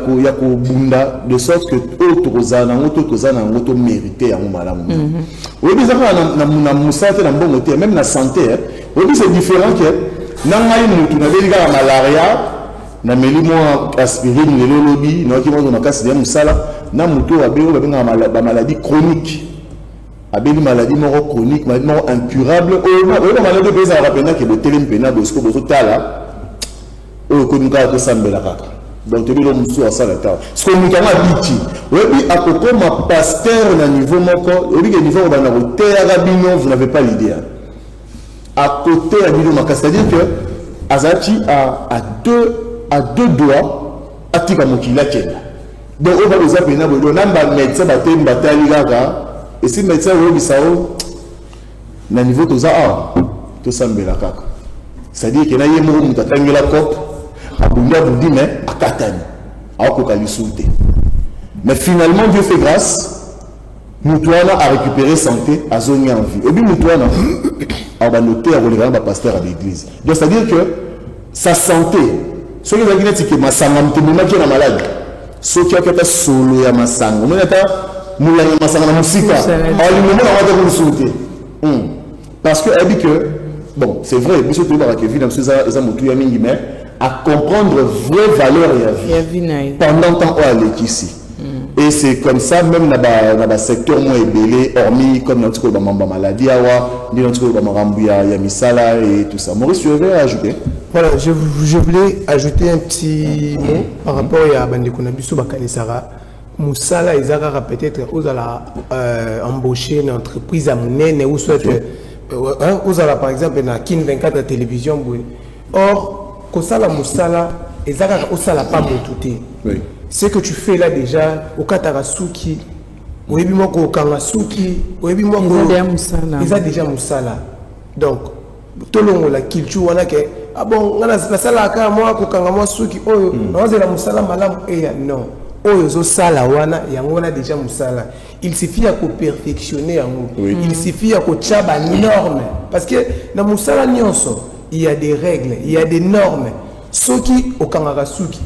bunda de sorte que auto mérité à malamu. Oui bizarre na musate na bon côté même la santé oui c'est différent que na ngai mutu na beli ga malaria na meli moi aspirine le lobby na qui moi na kasi ya musala na muto abelo ba maladie chronique abeli maladie moro chronique maladie moro incurable o maladie pesa rapena que le telempena bosco botala o ko nka to sambela kaka donc tu le muso asala ta ce que muto ma biti oui à côté ma pasteur na niveau moko et niveau ba na terre rabino vous n'avez pas l'idée à côté à bino makasi, c'est-à-dire que Azati a deux doigts à tika mokila kenda. Donc on va les appeler na bodo namba médecin batem batali gaga et si médecin wo bisao na niveau toza to sambela kaka. C'est-à-dire que na yemo mutatangela cop abunda budi mais akatani akoka lisuté. Mais finalement Dieu fait grâce, Moutouana a récupéré santé à zone en vie. Et bien Moutouana on va noter à le pasteur à l'église. Donc c'est-à-dire que sa santé, ce qui est dit que ma santé qui est malade, ce qui est solo ya ma santé, mais n'ata moula ya ma santé na musika, au moment où on va santé. Parce que elle dit que bon, c'est vrai, mais surtout dans la vie dans ces amoutouya mingi mais à comprendre vraie valeur ya vie. Pendant temps où elle est ici. Et c'est comme ça, même dans le secteur moins ébélé, hormis comme dans le maladie, dans le misala et tout ça. Maurice, tu veux ajouter? Voilà, je voulais ajouter un petit mot par rapport à Bandekunabisu Bakanisara. Moussala, ils ont peut-être embauché une entreprise à Mounene ou soit par exemple dans Kin 24 à la télévision. Or, Kosala Moussala, ils ont pas montouté. Oui. Ce que tu fais là déjà, au Katarasuki, au Ebimoko, au Kamasuki, au Ebimoko, ils ont déjà Moussala. Donc, tout le monde, la culture, on a que, ah bon, on a la salle à moi, au Kamasuki, on a la Moussala, madame, et non. Oh, sala wana, on a déjà Moussala. Il suffit à perfectionner en nous. Il suffit à tchaba normes. Parce que dans Moussala Nyonso, il y a des règles, il y a des normes. Soki au Kangarasuki.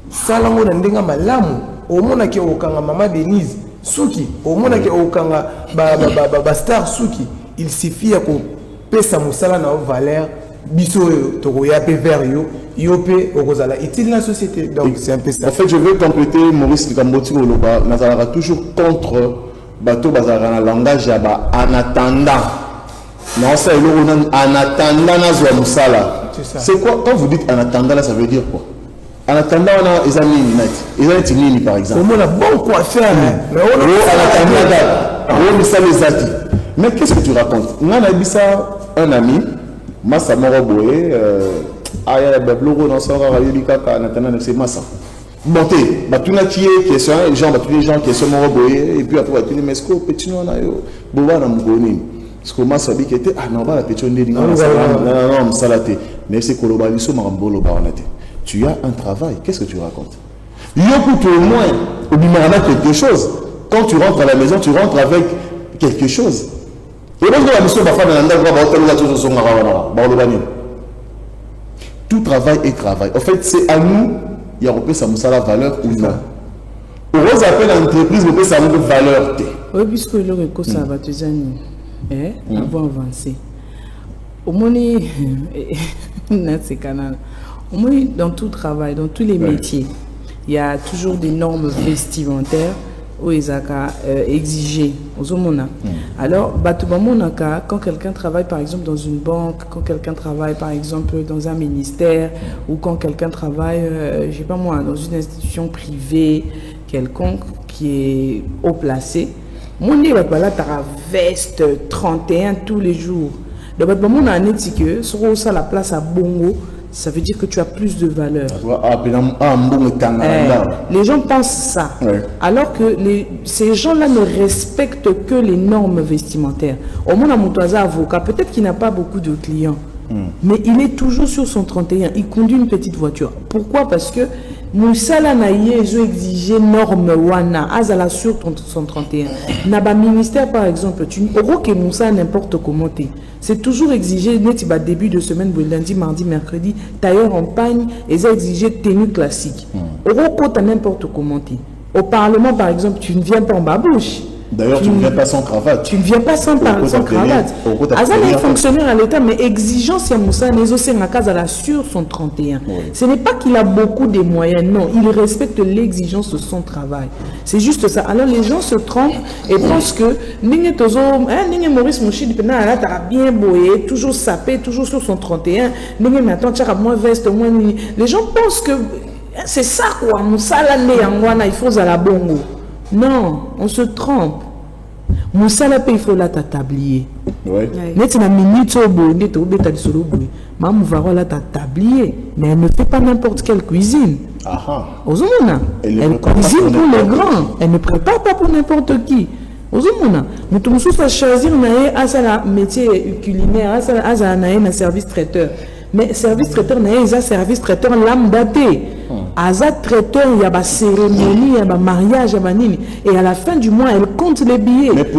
Salango na ndenga malamu omona ke okanga mama Denise suki omona ke okanga ba star suki il suffit ya ko pesa musala na valeur biso to ya pe vers yo pe okozala utile la société. Donc c'est un peu ça. En fait, je veux compléter Maurice Likamboti Oloba nazala toujours contre bato bazara na langage ya ba en attendant. Non, ça en attendant na zo musala. C'est quoi quand vous dites en attendant là, ça veut dire quoi? En attendant, on a les amis net. Par exemple. On a bon quoi faire. Mais on a mais qu'est-ce que tu racontes? On a dit ça, un ami, Massa Moroboé, Aya Bablogo, dans son rayolika, en attendant, c'est Massa. Monté, tu n'as qui est question, les gens qui sont Moroboé, et puis après, tu dis, mais est-ce que petit non, Boba n'a mougouni? Parce que Massa dit qu'il était, ah non, la petit non, non, salaté. Mais c'est Kolobaliso, Marambolo, Baronate. Tu as un travail, qu'est-ce que tu racontes? Il y a au moins, au quelque chose. Quand tu rentres à la maison, tu rentres avec quelque chose. Tout travail est travail. En fait, c'est à nous, il y a la valeur ou non. On appelle l'entreprise, mais ça a une valeur. Oui, puisque le recours, ça va te dire, avant avancer. Au moins, c'est canal. Dans tout travail, dans tous les métiers, il y a toujours des normes vestimentaires où ils ont exigé aux hommes. Alors, quand quelqu'un travaille par exemple dans une banque, quand quelqu'un travaille par exemple dans un ministère, ou quand quelqu'un travaille, je sais pas moi, dans une institution privée quelconque qui est haut placé, mon Dieu, là, tu as veste 31 tous les jours. Donc, on a un étiquette, sur la place à Bongo. Ça veut dire que tu as plus de valeur. Les gens pensent ça. Ouais. Alors que ces gens-là ne respectent que les normes vestimentaires. Au moins, mon avocat, peut-être qu'il n'a pas beaucoup de clients, mais il est toujours sur son 31. Il conduit une petite voiture. Pourquoi? Parce que Moussala Naïe, ils ont exigé norme Wana, Azala sur son 31. Naba ministère, par exemple, tu n'auras que Moussa n'importe comment t'es. C'est toujours exigé, début de semaine, lundi, mardi, mercredi, tailleur en pagne, ils ont exigé tenue classique. Au n'importe comment t'es. Au Parlement, par exemple, tu ne viens pas en babouche. D'ailleurs, tu ne viens pas sans cravate. Tu ne viens pas sans cravate. Azan est fonctionnaire à l'État, mais exigence à Moussa Nézosé Nakazala sur son 31. Oui. Ce n'est pas qu'il a beaucoup de moyens, non. Il respecte l'exigence de son travail. C'est juste ça. Alors les gens se trompent et pensent que Ninge Maurice Mouchid a bien boyé, toujours sapé, toujours sur son 31. Ninge maintenant, tu as moins veste, moins. Les gens pensent que c'est ça quoi. Moussa l'année en il faut à la bongo. Non, on se trompe. Moussa la paye, il faut la tablier. Oui. Net na minute au bout, net au bêta du solo bout. Maman va la tablier, mais elle ne fait pas n'importe quelle cuisine. Ozomona. Elle cuisine pour les grands. Elle ne prépare pas pour n'importe qui. Ozomona. Nous tous à choisir naé à ça métier culinaire, à ça naé un service traiteur. Mais service traiteur naé un service traiteur lambda. Aza traiteur, il y a des cérémonies, il y a des mariages, et à la fin du mois, elle compte les billets. Mais elle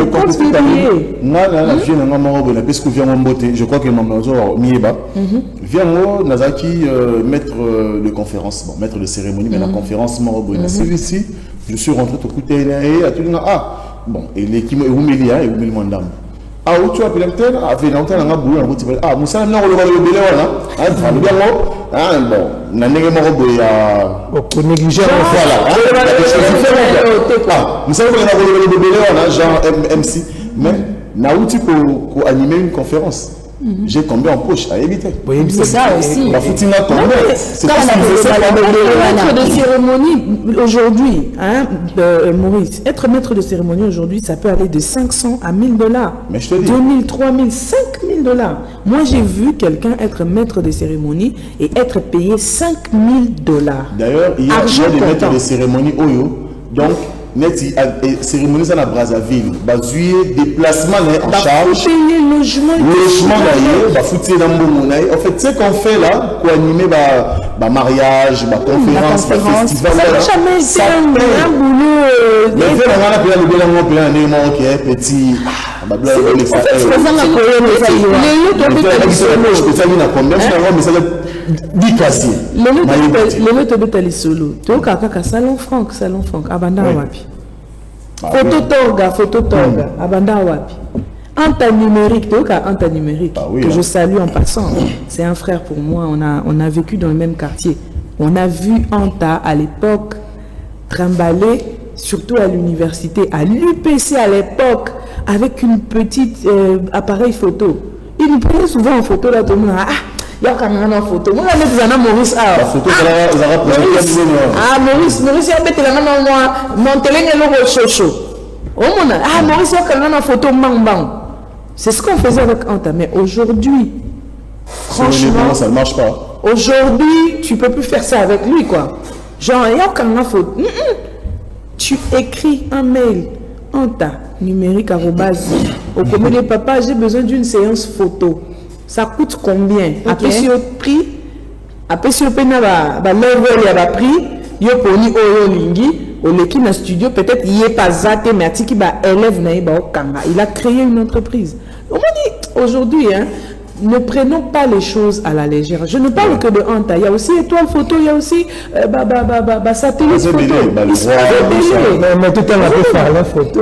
compte les billets. Je crois que vient Nazaki, maître de conférence, bon, maître de cérémonie, mais la conférence ici, je suis rentré au coup de bon, et l'équipe est Oumelia et Oumel Mandam. Ah, où tu as appelé l'antenne? Ah, fait longtemps, on a boulé, on a dit, ah, Moussa, non, on le voit bon, on a négligé mon robot, il y a. On néglige, voilà. Ah, Moussa, on a le genre MC, mais, Naouti pour animer une conférence. J'ai combien en poche à éviter. C'est ça aussi. La foutine là, c'est maître de cérémonie aujourd'hui, hein, Maurice, être maître de cérémonie aujourd'hui, ça peut aller de 500 à 1000 $. Mais je te dis. 2000, 3000, 5000 $. Moi, j'ai vu quelqu'un être maître de cérémonie et être payé 5000 $. D'ailleurs, il y a des maîtres de cérémonie Oyo. Donc, cérémonie à Brazzaville, déplacement en charge, logement en fait, ce qu'on fait là pour animer mariage, conférence, festival, ça n'a jamais été un boulot. Mais petit. Salon Franck, Abanda Wapi. Photo Torga, Abanda Wapi. Anta numérique, que je salue en passant. C'est un frère pour moi, on a vécu dans le même quartier. On a vu Anta à l'époque trimballer, surtout à l'université, à l'UPC à l'époque, avec une petite appareil photo. Il nous prenait souvent en photo là, tout le monde. Il y a quand même une photo. Moi, je vais mettre Maurice. Maurice, il y a mettre moi. Mon téléphone est le chocho. Maurice, il y a quand même une photo. C'est ce qu'on faisait avec Anta. Mais aujourd'hui, franchement, ça ne marche pas. Aujourd'hui, tu ne peux plus faire ça avec lui, quoi. Genre, il y a quand même une photo. Tu écris un mail. Anta, numérique, au comité papa, j'ai besoin d'une séance photo. Ça coûte combien? Après, si on prix, après, si on paye le prix, il y a l'équipe dans le studio, peut-être il n'y a pas zate, mais il a créé une entreprise. On dit aujourd'hui, hein, ne prenons pas les choses à la légère. Je ne parle que de Anta. Il y a aussi étoile photo, il y a aussi satellite photo. Mais tout à l'heure, faire la photo.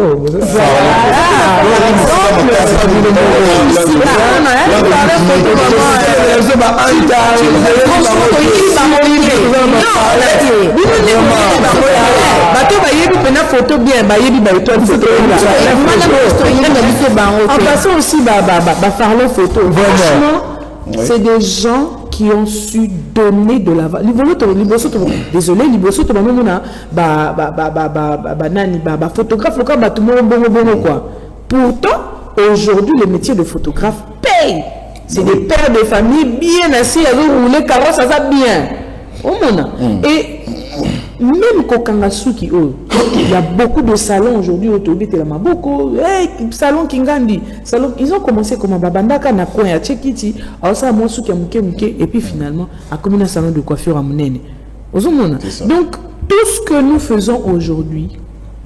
Photo bien, en passant aussi, faire la photo. Franchement, c'est des gens qui ont su donner de la valeur. Désolé, photographe, quoi. Pourtant, aujourd'hui, le métier de photographe paye. C'est des pères de famille bien assis, à rouler carrosse, ça va bien. Et même Kokangasuki, il y a beaucoup de salons aujourd'hui au Tobi, beaucoup salon Kingandi, salon, ils ont commencé comme Babandaka na coin à Tchekiti, et puis finalement à comme un salon de coiffure à Mounene. Donc tout ce que nous faisons aujourd'hui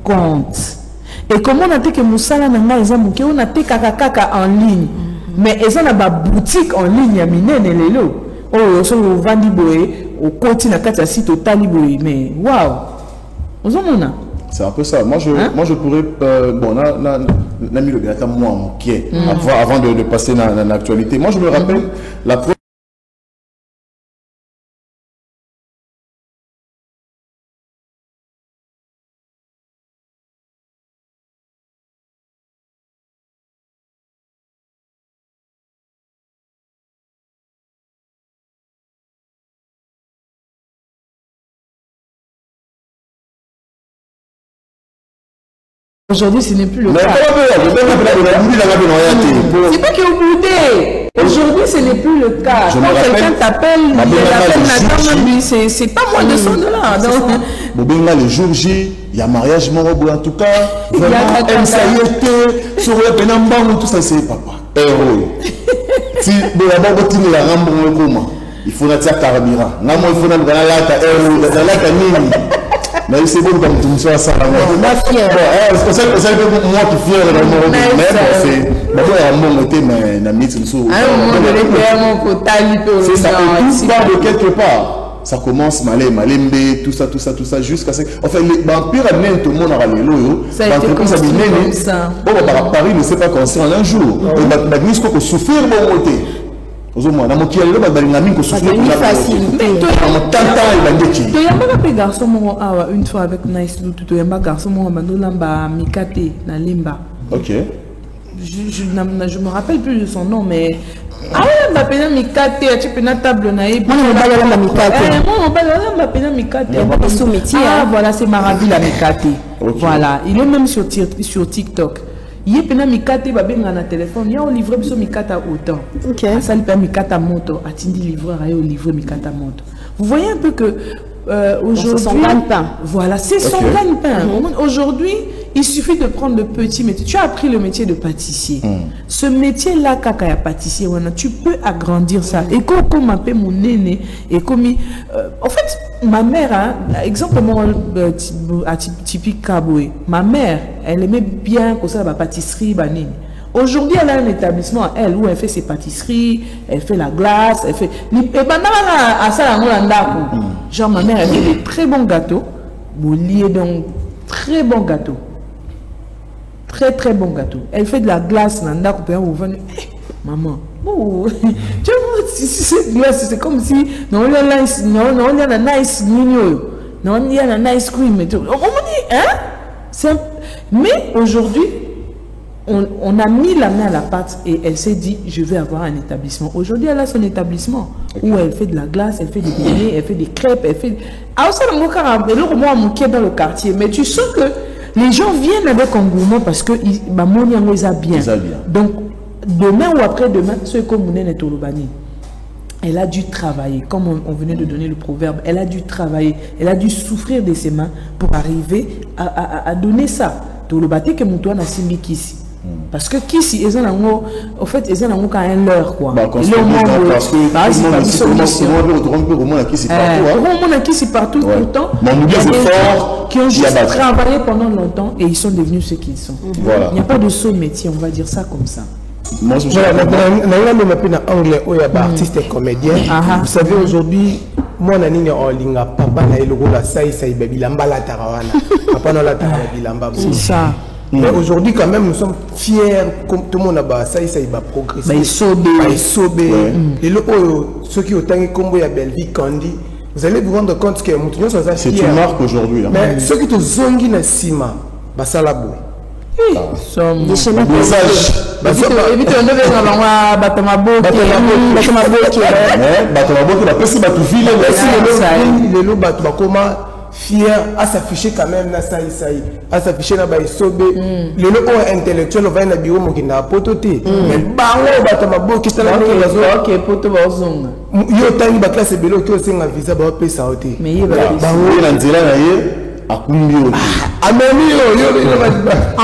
compte. Et comment on a dit que Moussala n'a pas on a été kaka en ligne, mais ils ont la boutique en ligne à Minene et Lelo. Oh, ils sont au Vandiboé, au continent à site au Taliboé, mais waouh! C'est un peu ça. Moi, je pourrais... bon, on a mis le bien à moi, qui est, avant de passer dans l'actualité. Moi, je me rappelle la première... Aujourd'hui, ce n'est plus le cas. C'est pas qu'il est boudé. Aujourd'hui, ce n'est plus le cas. Quand quelqu'un t'appelle, il appelle Nathan, c'est pas moins de $100. Donc, le jour J, il y a mariage, en tout cas. Vraiment, ça y est, sur le pénambang, tout ça, c'est papa. Si il faut que carburant. Il faut que mais c'est bon comme tu me sois ça. C'est ça que moi qui fier dans mon mais c'est c'est ça de quelque part. Ça commence malembe, tout ça jusqu'à ce en fait les vampires amènent tout le monde à l'élo. Ça a été construit comme ça. Bon, Paris ne s'est pas construit en un jour. Il y a souffrir bon côté. Une fois avec Nice Lutu, garçon Mikate na Limba. Ok. Je me rappelle plus de son nom, mais Mikate, tu peux table naïb. Voilà, c'est Maravi la Mikate. Voilà, il est même sur TikTok. Il y a plein de mikate babenga na téléphone. Il y a un livre sur mikata autant. Ok. Ça il peut mikata moto. Atindi livreur a eu livre mikata moto. Vous voyez un peu que aujourd'hui. C'est son gagne-pain. Voilà, c'est son gagne-pain. Aujourd'hui, il suffit de prendre le petit métier. Tu as appris le métier de pâtissier. Ce métier-là, kaka pâtissier, tu peux agrandir ça. Et comme m'appelle mon aîné, et comme en fait, ma mère, exemple typique Kaboué, ma mère, elle aimait bien que ça la pâtisserie, banine. Aujourd'hui, elle a un établissement, elle, où elle fait ses pâtisseries, elle fait la glace, elle fait. Et à ça, genre, ma mère, elle fait des très bons gâteaux. Donc, très bons gâteaux. Très bon gâteau. Elle fait de la glace, Nanda, maman. Oh, tu vois, cette glace, c'est comme si non, il y a nice, non, il y a nice mignon, non, il y a nice cream et tout. On me dit, hein? Mais aujourd'hui, on a mis la main à la pâte et elle s'est dit, je vais avoir un établissement. Aujourd'hui, elle a son établissement où elle fait de la glace, elle fait des beignets, elle fait des crêpes, elle fait. Ah, ça, dans le quartier, mais tu sens que les gens viennent avec engouement parce que Mamoni les a bien. Donc, demain ou après-demain, ce que Mounen est au Lobani, elle a dû travailler, comme on venait de donner le proverbe, elle a dû travailler, elle a dû souffrir de ses mains pour arriver à donner ça. Tout le bâti que Moutouan a simbi Kissi. Parce que Kissi, ils ont en fait, ils ont quand même l'heure, quoi. Parce que partout, pourtant, qui ont juste travaillé pendant longtemps et ils sont devenus ce qu'ils sont. Il n'y a pas de saut métier, on va dire ça comme ça. Anglais, artiste et comédien. Vous savez, aujourd'hui, moi, papa c'est ça. Mais aujourd'hui, quand même, nous sommes fiers, comme tout le monde a ça va progresser. Et ceux qui ont été comme Belvi, Candy, vous allez vous rendre compte que c'est une marque aujourd'hui. Mais ceux qui ont zongi na sima, ça la beau. Des chemins évite on devait avoir Batamabo fier à s'afficher quand même na ça à s'afficher na ba isobe le loco intellectuel va na bureau mo kinda pototé mais bango Batamabo qui tala OK poto bazonga yo tangi ba classe belo ki osenga visa ba pesa oté mais il va bango na nzela na ye. En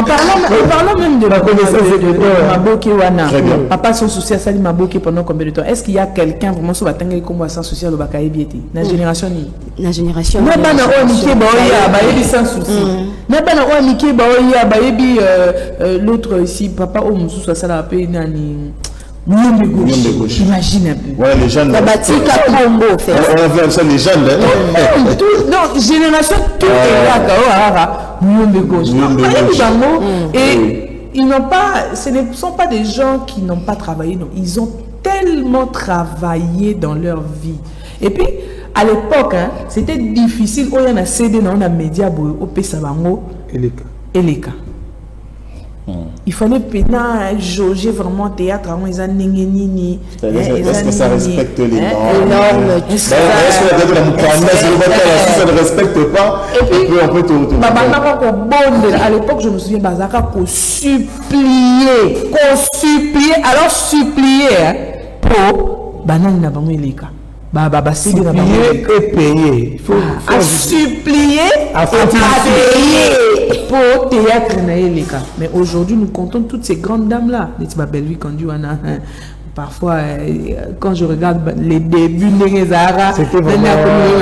parlant même de la connaissance de Maboki Wana, papa son souci à Sali Maboki pendant combien de temps? Est-ce qu'il y a quelqu'un vraiment sur la tangue comme ça sans souci au Bakaï Bieti? La génération ni. La génération. N'a pas na Omike Baoya, Bayebi sans souci. N'a pas na Omike Baoya, Bayebi l'autre ici, papa Omusu soit ça la paix nani. Nyombe gauche. Imagine un peu. Ouais, les jeunes. La bâtique à Congo, en fait. On a vu ça, les jeunes. Non, génération, tout est là. Nyombe gauche. Et ils n'ont pas, ce ne sont pas des gens qui n'ont pas travaillé, non. Ils ont tellement travaillé dans leur vie. Et puis, à l'époque, hein, c'était difficile. Oh, il y a un CD dans les médias, au Pesabango, Eleka. Il fallait jauger vraiment théâtre. Est-ce que ça respecte les normes? Est-ce que ça ne respecte pas? Et puis, à l'époque, je me souviens, Bazaka, qu'on suppliait. Alors supplier pour Banane Nabango Eleka. Supplier et payer. Il faut supplier à payer pour théâtre Naeleka. Mais aujourd'hui, nous comptons toutes ces grandes dames-là. Parfois, quand je regarde les débuts de Zahara, c'était vraiment...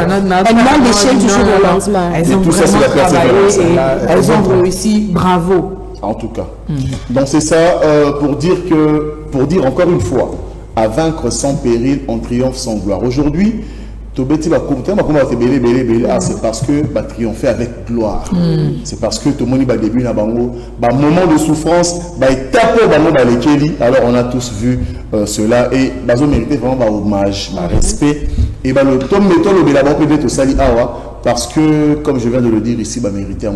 Elles demandent des chaînes du jour au lendemain. Elles ont vraiment travaillé et elles ont réussi. Bravo. En tout cas. Donc c'est ça, pour dire encore une fois, à vaincre sans péril, on triomphe sans gloire. Aujourd'hui, c'est parce que va triompher avec gloire. C'est parce que tout le monde début un moment de souffrance, alors on a tous vu cela et Bazo méritait vraiment hommage, respect et le tome méthode parce que comme je viens de le dire ici, mérité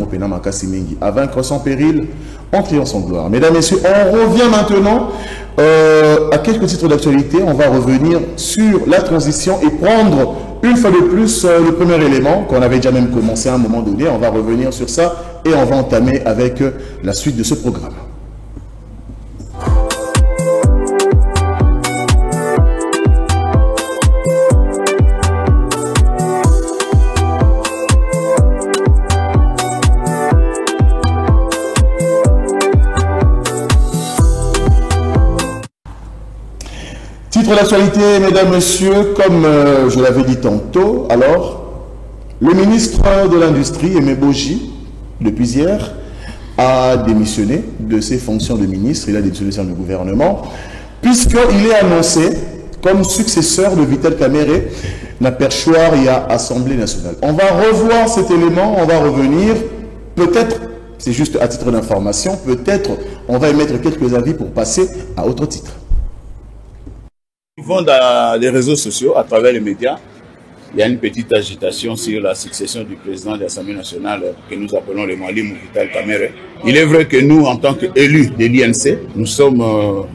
à vaincre sans péril, on triomphe sans gloire. Mesdames, Messieurs, on revient maintenant à quelques titres d'actualité. On va revenir sur la transition et prendre une fois de plus le premier élément qu'on avait déjà même commencé à un moment donné. On va revenir sur ça et on va entamer avec la suite de ce programme. Titre d'actualité, mesdames, messieurs, comme je l'avais dit tantôt, alors, le ministre de l'Industrie, Aimé Boji, depuis hier, a démissionné de ses fonctions de ministre, il a démissionné dans le gouvernement, puisqu'il est annoncé comme successeur de Vital Kamerhe, na perchoir et à Assemblée nationale. On va revoir cet élément, on va revenir, peut-être, c'est juste à titre d'information, peut-être on va émettre quelques avis pour passer à autre titre. Nous vont dans les réseaux sociaux, à travers les médias, il y a une petite agitation sur la succession du président de l'Assemblée nationale que nous appelons le Mwalimou Vital Kamerhe. Il est vrai que nous, en tant qu'élus de l'INC, nous sommes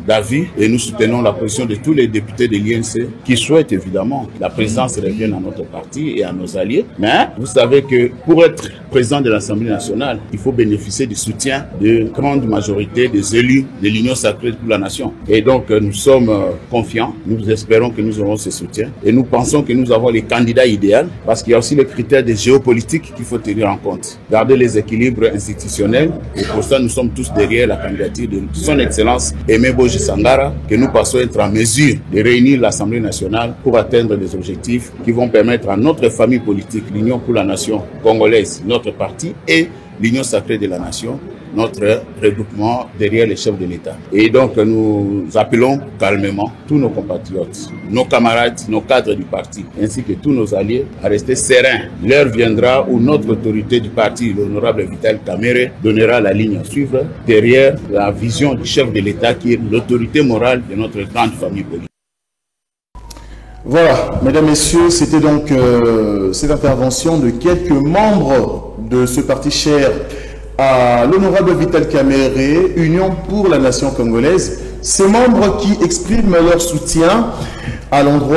d'avis et nous soutenons la position de tous les députés de l'INC qui souhaitent évidemment que la présidence revienne à notre parti et à nos alliés. Mais vous savez que pour être président de l'Assemblée nationale, il faut bénéficier du soutien de grande majorité des élus de l'Union sacrée pour la nation. Et donc nous sommes confiants, nous espérons que nous aurons ce soutien et nous pensons que nous avons les candidats idéaux parce qu'il y a aussi les critères de géopolitique qu'il faut tenir en compte. Garder les équilibres institutionnels. Et pour ça, nous sommes tous derrière la candidature de son Excellence Aimé Boji Sangara, que nous pensons être en mesure de réunir l'Assemblée nationale pour atteindre des objectifs qui vont permettre à notre famille politique, l'Union pour la nation congolaise, notre parti et l'Union sacrée de la nation, notre regroupement derrière les chefs de l'État. Et donc nous appelons calmement tous nos compatriotes, nos camarades, nos cadres du parti, ainsi que tous nos alliés à rester sereins. L'heure viendra où notre autorité du parti, l'honorable Vital Kamerhe, donnera la ligne à suivre derrière la vision du chef de l'État qui est l'autorité morale de notre grande famille politique. Voilà, mesdames, messieurs, c'était donc cette intervention de quelques membres de ce parti cher à l'honorable Vital Kamerhe, Union pour la nation congolaise, ces membres qui expriment leur soutien à l'endroit,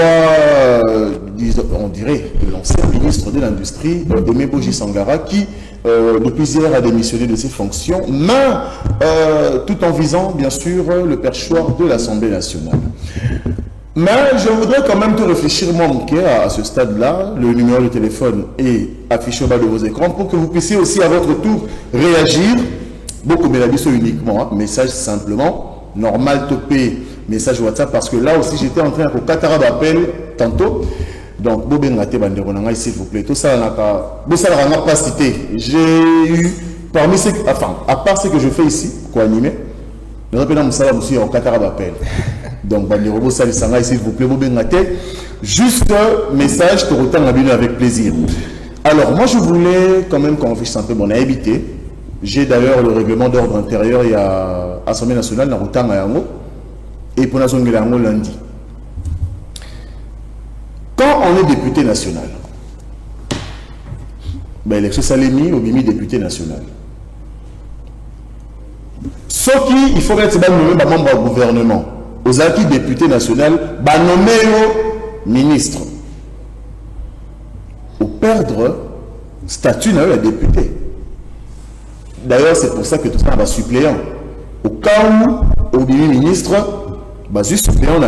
on dirait, de l'ancien ministre de l'Industrie, Aimé Boji Sangara, qui, depuis hier, a démissionné de ses fonctions, mais tout en visant, bien sûr, le perchoir de l'Assemblée nationale. Mais je voudrais quand même te réfléchir, moi, à ce stade-là. Le numéro de téléphone est affiché au bas de vos écrans pour que vous puissiez aussi à votre tour réagir. Beaucoup de la uniquement, message simplement, normal topé, message WhatsApp, parce que là aussi j'étais en train de catara d'appel tantôt. Donc, s'il vous plaît, tout ça n'a pas cité. J'ai eu, parmi ceux, enfin, à part ce que je fais ici, pour animer, nous appelons ça aussi en catara d'appel. Donc, s'il vous plaît, juste message, tu retournes avec plaisir. Alors, moi, je voulais quand même qu'on fasse un peu mon habité. J'ai d'ailleurs le règlement d'ordre intérieur, il y a l'Assemblée nationale, et pour la zone de lundi. Quand on est député national, ben, l'élection Salemi, au bimi député national. Ce qui, il faut être nommé par membre du gouvernement. Aux acquis député national, nommé ministre. Ou perdre statut de député. D'ailleurs, c'est pour ça que tout ça va suppléant. Au cas où, au ministre, juste suppléant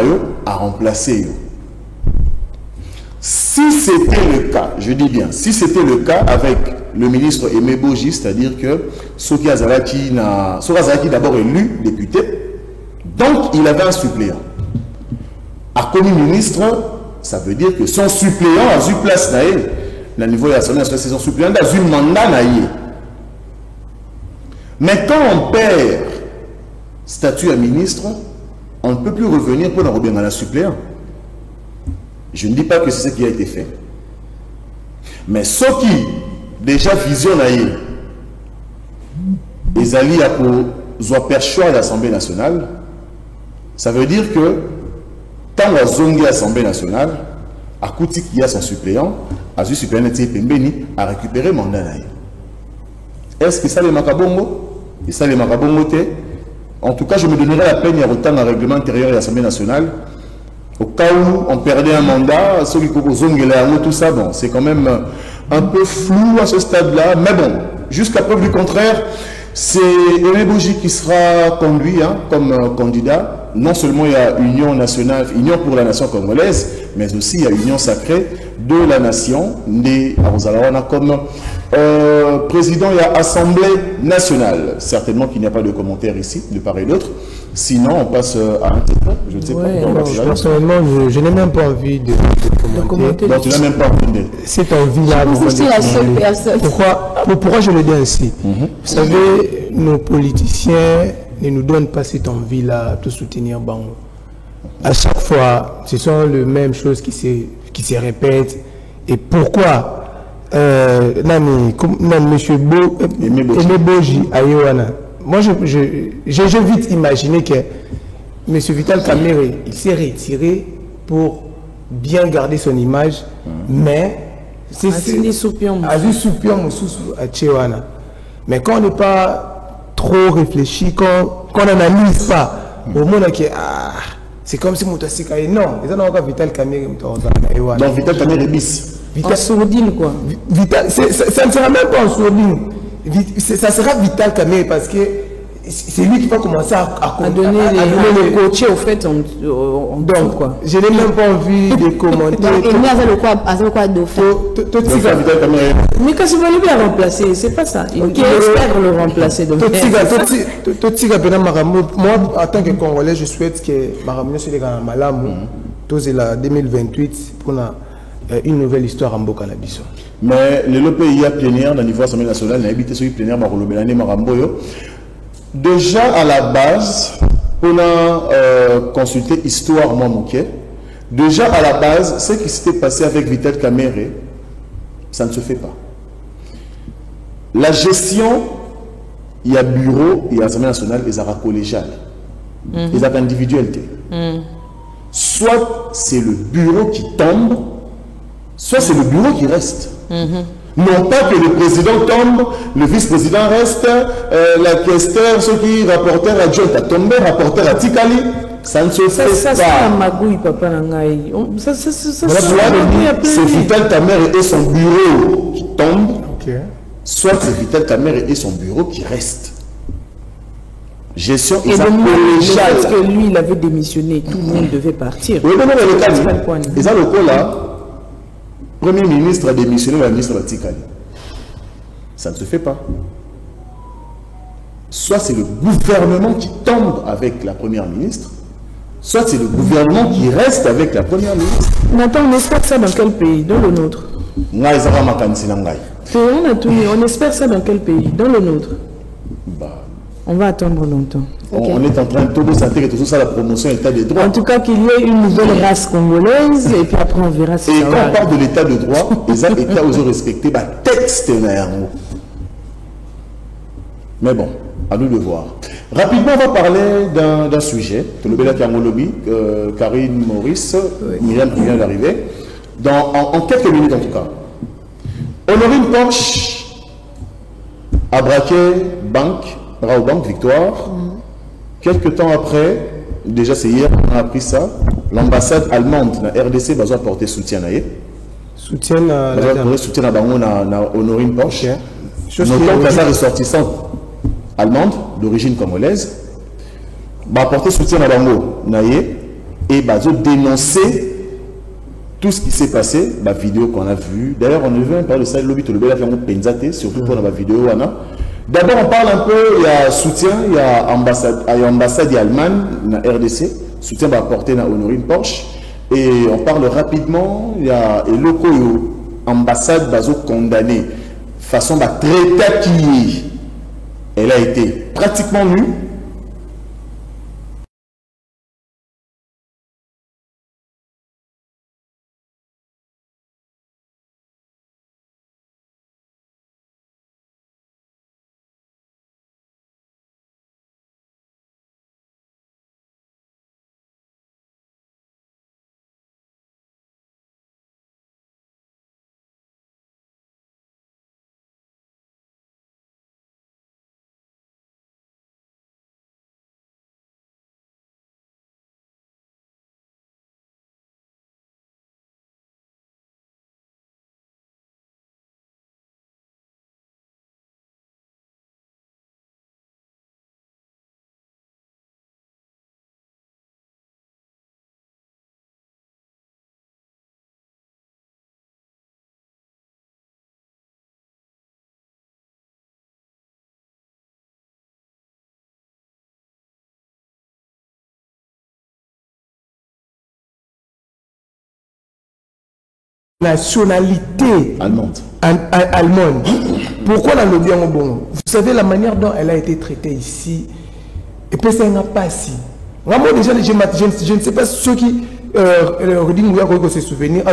à remplacer. Si c'était le cas, je dis bien, si c'était le cas avec le ministre Aimé Boji, c'est-à-dire que Soki Azalaki d'abord élu député, donc il avait un suppléant. À commis ministre, ça veut dire que son suppléant a eu place dans le niveau de l'Assemblée nationale, c'est son suppléant a eu mandat. Mais quand on perd statut à ministre, on ne peut plus revenir pour revenir à la suppléant. Je ne dis pas que c'est ce qui a été fait. Mais ce qui déjà visionne les alliés pour perchoir l'Assemblée nationale, ça veut dire que quand la zone de l'Assemblée nationale, à côté qui a son suppléant, a su suppléant a récupéré le mandat. Est-ce que ça les macabongo? Et ça les macabongo? En tout cas, je me donnerai la peine, il y a autant dans le règlement intérieur de l'Assemblée nationale. Au cas où on perdait un mandat, ceux qui tout ça, bon, c'est quand même un peu flou à ce stade-là. Mais bon, jusqu'à preuve du contraire, c'est Aimé Boji qui sera conduit comme candidat. Non seulement il y a Union nationale, Union pour la nation congolaise, mais aussi il y a Union sacrée de la nation, né à Rosalawana comme président et Assemblée nationale. Certainement qu'il n'y a pas de commentaires ici, de part et d'autre. Sinon, on passe à un titre. Je ne sais pas. Personnellement, je n'ai même pas envie de commenter. Donc, tu n'as même pas envie de... Cette envie-là... Je suis la seule personne. Pourquoi je le dis ainsi? Vous savez, nos politiciens ne nous donnent pas cette envie-là de soutenir Bango. À chaque fois, ce sont les mêmes choses qui se répètent. Et pourquoi monsieur Aimé Boji à Yohana? Moi, j'ai vite imaginé que M. Vital Kamerhe, il s'est retiré pour bien garder son image, mais c'est mais quand on n'est pas trop réfléchi, quand on n'analyse pas, au monde c'est comme si Moutasika est non, ils ont encore Vital Kamerhe. Donc Vital Kamerhe bis. En sourdine, quoi. Ça ne sera même pas en sourdine. Ça sera Vital Kamerhe parce que c'est lui qui va commencer à donner les coachés au fait donc quoi. Je n'ai même pas envie de commenter. Mais quand il va le remplacer, c'est pas ça. Il espère le remplacer. Moi, en tant que Congolais, je souhaite que Maramino soit dans Malamu, tous la 2028 pour une nouvelle histoire en Bokanabiso. Mais le pays a plénière dans le niveau de l'Assemblée nationale, il a habité sur le plénière Maramboyo. Déjà à la base, on a consulté Histoire Mamouké. Déjà à la base, ce qui s'était passé avec Vital Kamerhe, ça ne se fait pas. La gestion, il y a bureau, il y a Assemblée nationale, il y a collégial, il y a individualité. Soit c'est le bureau qui tombe, soit c'est le bureau qui reste. Non pas que le président tombe, le vice-président reste, la questeur, ceux qui rapporteur adjoint a tombé, rapporteur à Tikali, ça ne se fait pas. Ça, c'est un magouille, papa Nangaï. C'est Vital Kamerhe et son bureau qui tombe, soit c'est Vital Kamerhe et son bureau qui reste. Gestion et le fait que lui, il avait démissionné, tout le monde devait partir. Oui, mais le cas, et ça, le coup là, Premier ministre a démissionné, le ministre Batikali. Ça ne se fait pas. Soit c'est le gouvernement qui tombe avec la première ministre, soit c'est le gouvernement qui reste avec la première ministre. Mais attends, on espère ça dans quel pays? Dans le nôtre. On espère ça dans quel pays? Dans le nôtre. On va attendre longtemps. Okay. On est en train de tout sentir que tout ça, la promotion état de droit. En tout cas, qu'il y ait une nouvelle race congolaise, et puis après on verra si et ça va. Et quand on parle de l'état de droit, les États ont respecté le texte. Mais bon, à nous de voir. Rapidement, on va parler d'un sujet. Karine Maurice, Myriam qui vient d'arriver. En quelques minutes en tout cas. Honorine Porsche a braqué Raobank Victoire. Quelques temps après, déjà c'est hier qu'on a appris ça, l'ambassade allemande, la RDC, va apporter soutien à soutien à Honorine Porsche. Notons que sa ressortissante allemande d'origine congolaise va apporter soutien à Bango et va dénoncer tout ce qui s'est passé, la vidéo qu'on a vue. D'ailleurs, on a vu un peu de ça, surtout pour la vidéo. D'abord, on parle un peu, il y a soutien, il y a ambassade allemande, la RDC, soutien va apporter à Honorine Porsche. Et on parle rapidement, il y a l'ambassade va condamner façon très qui elle a été pratiquement nue. Nationalité allemande. Pourquoi la lobby en bon? Vous savez la manière dont elle a été traitée ici. Et puis ça n'a pas si. Vraiment déjà je ne sais pas ceux qui se souvenir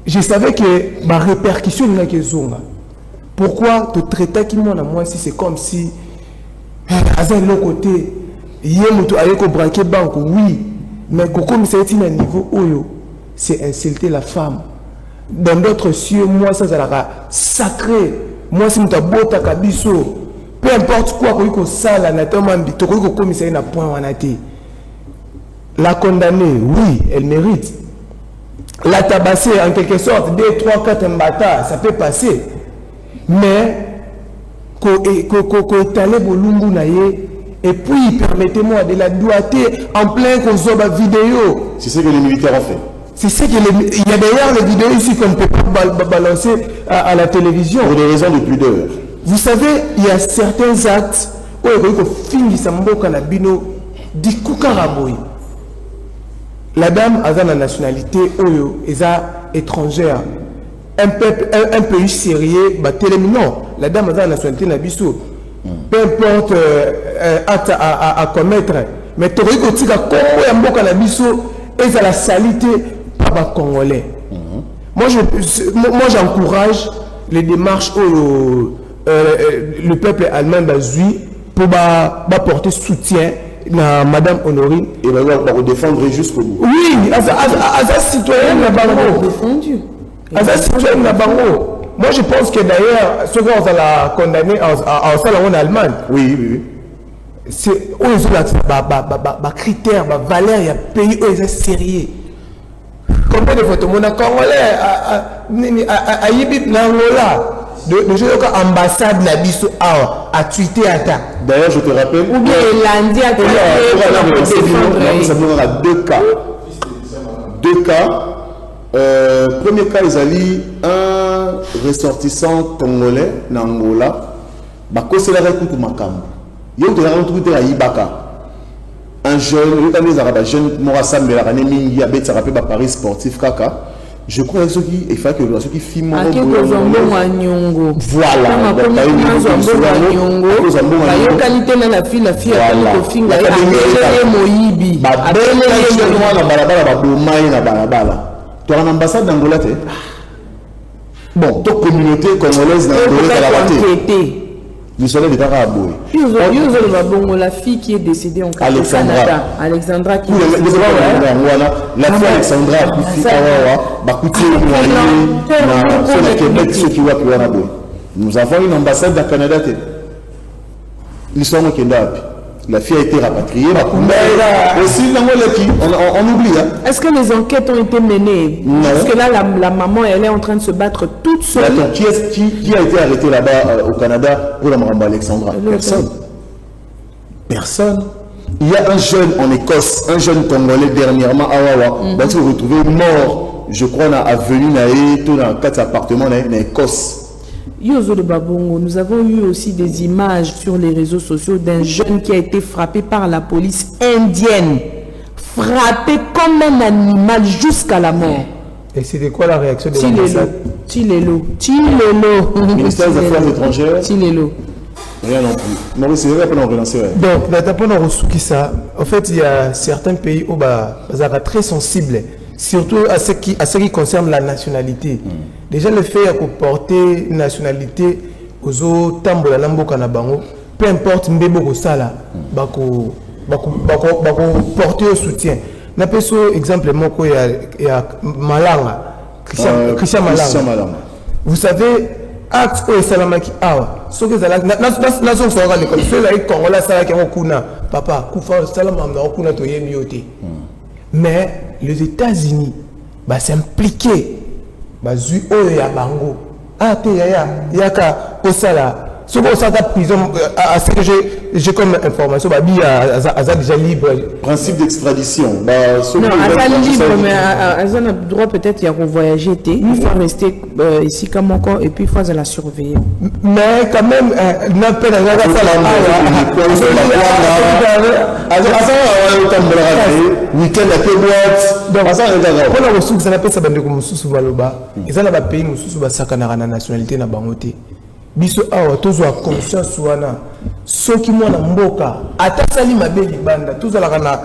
je savais que ma répercussion n'a que zonga. Pourquoi te traiter qui moi si c'est comme si à l'autre côté il y a un braquer banque oui mais comme c'est un niveau oyo c'est insulter la femme. Dans d'autres cieux, moi, ça sera sacré. Moi, si je bota kabiso, peu importe quoi, ça, la la condamnée, oui, elle mérite. La tabasser, en quelque sorte, 2, 3, 4 mbata, ça peut passer. Mais, et puis, permettez-moi de la doigter en plein vidéo. C'est ce que les militaires ont fait. C'est ce qu'il y a d'ailleurs les vidéos ici qu'on ne peut pas balancer à la télévision. Pour des raisons de pudeur. Vous savez, il y a certains actes où il faut finir la bino du Koukaraboui. La dame a la nationalité étrangère. Un pays sérieux, non. La dame a la nationalité nabiso. Peu importe acte à commettre. Mais tu as comment et à la salité congolais. Moi j'encourage les démarches où le peuple allemand pour porter soutien à Madame Honorine et va défendre jusqu'au bout. Oui, à citoyen moi je pense que d'ailleurs ceux qu'on va condamner en salon en Allemagne. Oui, oui. C'est les critères, les valeurs, il y a pays où ils sont sérieux. Combien de photos mon Congolais à Yibit Nangola de jouer comme ambassade Nabiso a tweeté à ta. D'ailleurs, je te rappelle. Ou bien lundi à ça aura deux cas. Deux cas. Premier cas, ils allaient un ressortissant congolais Nangola. C'est la réponse pour Makam. Il y a un Ibaka. Un jeune, jeune Morassa Melané Mingi, à Paris sportif Kaka. je crois que il faut que ceux qui filment voilà l'ambassade d'Angola bon toute communauté congolaise le soleil de Caraboué. La fille qui est décédée en Canada. Alexandra qui la fille Alexandra nous avons une ambassade du Canada. L'histoire la fille a été rapatriée. Aussi, on oublie. Est-ce que les enquêtes ont été menées? Non. Parce que là, la maman, elle est en train de se battre toute seule. Attends, qui a été arrêté là-bas au Canada pour la Maramba Alexandra? Personne. Personne. Il y a un jeune en Écosse, un jeune Congolais dernièrement à Wawa, qui s'est retrouvé mort, je crois, à Avenue Naé, tout dans 4 appartements en Écosse. Yozo de Babongo, nous avons eu aussi des images sur les réseaux sociaux d'un jeune qui a été frappé par la police indienne. Frappé comme un animal jusqu'à la mort. Et c'était quoi la réaction de l'ambassade? Tilelo. Ministère des Affaires étrangères. Tilelo. Rien non plus. Maurice, c'est vrai qu'on a relancé. Donc, ça. En fait, il y a certains pays où ils sont très sensibles. Surtout à ce qui concerne la nationalité. Déjà, le fait de porter une nationalité aux autres tambours de l'ambo kanabango, peu importe mbebo ko sala, bako porter au soutien. Na peso exemple moko ya Malanga, Christian Malanga. Vous savez, acte o salamaki awa, ce que zala na so fora le comme cela est Congola sala ki kuna, papa, kufa salama na kuna to yemi yote. Mais les États-Unis s'impliquer bazui oyo ya bango te yaka osala ce qu'on s'attend prison à ce que j'ai comme information aza déjà libre principe d'extradition non aza libre mais aza na droit peut-être ya voyager il faut rester ici comme encore et puis il faut la surveiller mais quand même na peine mpona kosukisa na pesa bandeko mosusu baloba eza na bapays mosusu basakanaka na nationalité na bango te biso awa tozwa conscience wana soki mwana mboka atasali mabe libanda tozalaka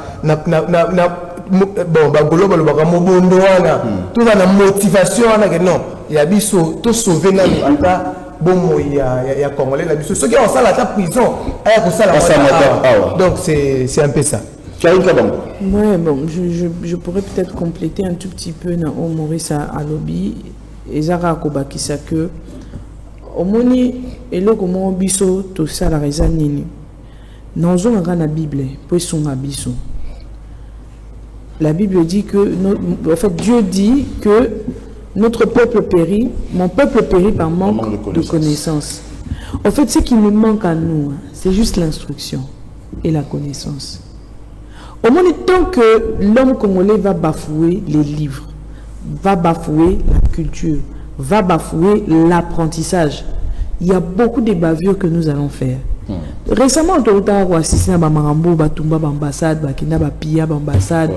bon bagolo balobaka mobondo wana toza na motivation wana ke non ya biso tosauve nanu ata bomo ya congolais na biso soki osala ata prison aya kosala donc c'est un peu ça. Ouais, bon, je pourrais peut-être compléter un tout petit peu dans Maurice à lobby et Zara Kobakisa que Omoni et le comment biso tout ça la raison nini. Dans la Bible, pour son abisso. La Bible dit que en fait Dieu dit que notre peuple périt, mon peuple périt par manque de connaissance. En fait, ce qui nous manque à nous, c'est juste l'instruction et la connaissance. Au moins, tant que l'homme congolais va bafouer les livres, va bafouer la culture, va bafouer l'apprentissage, il y a beaucoup de bavures que nous allons faire. Récemment, on a assisté à Bamarambo, Batumba, Bambassade, Bakina, Bapia, Bambassade.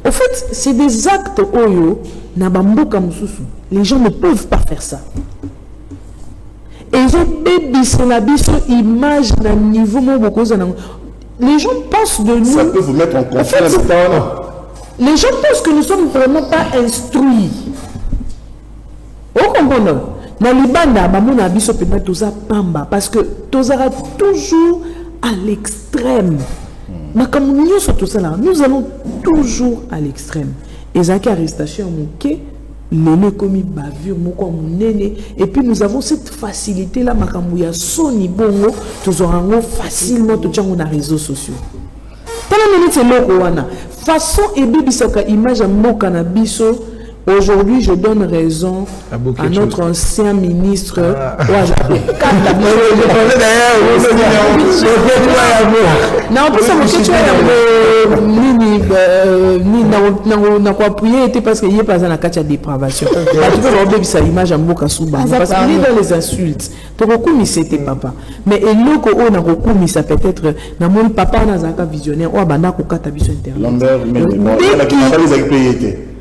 En fait, c'est des actes oyo, Nabambo Kamsusu. Les gens ne peuvent pas faire ça. Et ils ont une image d'un niveau beaucoup. Les gens pensent de nous. Ça peut vous mettre en confiance. Les gens pensent que nous ne sommes vraiment pas instruits. Au Congo, dans le Libanda, parce que tous toujours à l'extrême. Nous allons toujours à l'extrême. Et ça qui arrestation commis bavure, et puis nous avons cette facilité là, makamouya soni bongo, tous aurons facilement tout dans les réseaux sociaux. Façon et bibisaka image à mon cannabiso. Aujourd'hui, je donne raison à notre ancien ministre. Non, en plus, na ko appuyer était parce que il est pas dans la carte de dépravation. Tu peux regarder sa image en boka souba parce qu'il est dans les insultes. To kokumi c'était papa. Mais eloko o na kokumi ça peut-être na mon papa na zaka visionnaire o banda ko kata biso internet. Lambert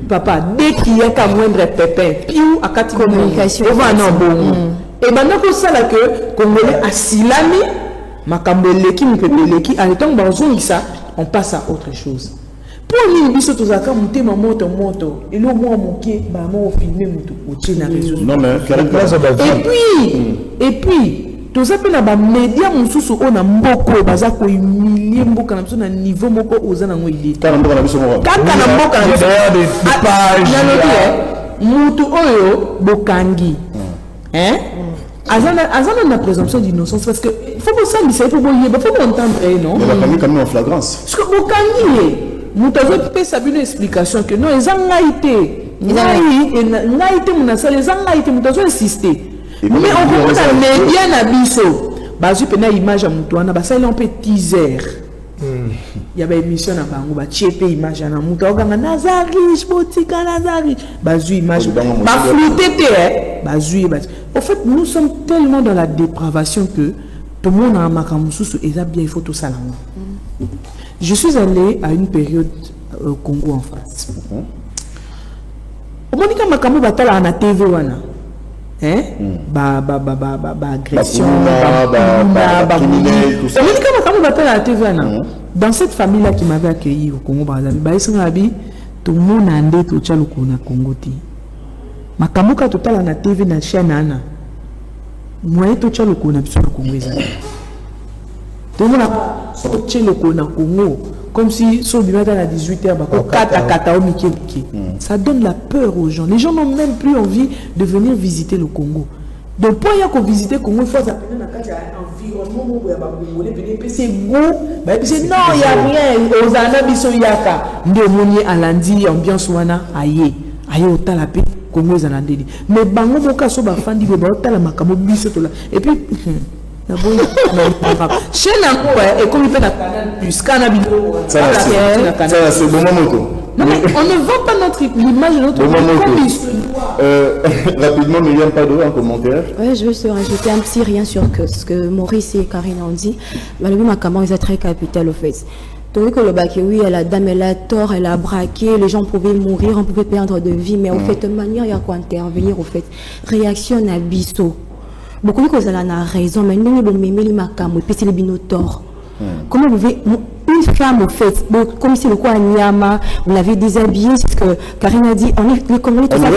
Papa dès qu'il y a qu'à moindre pépin, piou à kati communication. On va non bon. Et maintenant que ça là que Congolais asilami makambeleki mupepeleki à l'état bazongisa on passe à autre chose. Pour nous biso tozaka mutema moto et le moi moké ba mo filmer mutu otie na réseau. Non mais et puis tous appels na ba média mususu ona mboko baza ko humilier mboka na biso na niveau moko ozana ngo ili. Kana mboka na biso moko. Kaka na mboka na biso. Des pages. Mutu oyo bokangi. Hein? Azana na présomption d'innocence parce que faut que ça il faut entendre non. Mais la famille quand même en flagrance. Parce que bokangi mutu azope sabi une explication que non ezanga été. Ngaite munasala ezanga été mutu azo insister. Mais on comprend dans média na biso. Bazu pena image ya mutu wana basali un peu teaser. Il y avait une émission à Bango, bah chepe image à Namuto, Nazari, Botika Nazari, bazu image, bah flouté, bazu. En fait, nous sommes tellement dans la dépravation que tout le monde a un makamusu et ça bien il faut tout ça. Je suis allé à une période au Congo en France. Au Monika makamu batala na TV wana. Hein? Agression, dans cette famille-là qui m'avait accueilli au Congo, tout le monde a andé tout le Congo. Ma kamuka total na TV na chaîne ana. Moi tout le Congo sur le Congo. Tout le monde a sorti le Congo comme si sur du matin à 18h ça donne la peur aux gens. Les gens n'ont même plus envie de venir visiter le Congo. Donc pour y aller visiter le Congo, il faut s'appeler dans environnement où c'est beau, c'est non, il n'y a rien. Aux anabiso yaka, ndemoni alandi ambiance wana aye au talapé Congo zanandeli. Mais bango boka so ba fandi be ba tala makamo biso to là. Et puis chez Nango et comme il fait la canal plus cannabis. Ça c'est bon moment. On ne vend pas notre l'image de notre rapidement, Myriam Pado, un commentaire. Oui, je veux se rajouter un petit rien sur ce que Maurice et Karine ont dit. Le Macamon est très capital au fait. Donc que le bac, oui, la dame elle a tort, elle a braqué, les gens pouvaient mourir, on pouvait perdre de vie, mais en fait de manière il y a quoi intervenir au fait. Réaction à biso. Beaucoup de choses elle a raison, mais nous nous mêler les Macamon, puis c'est les binotaures. Comment vous pouvez une femme au fait, comme si le quoi Nyama, vous l'avez déshabillée, c'est ce que Karine a dit, on est les Congolais tout ça. Elle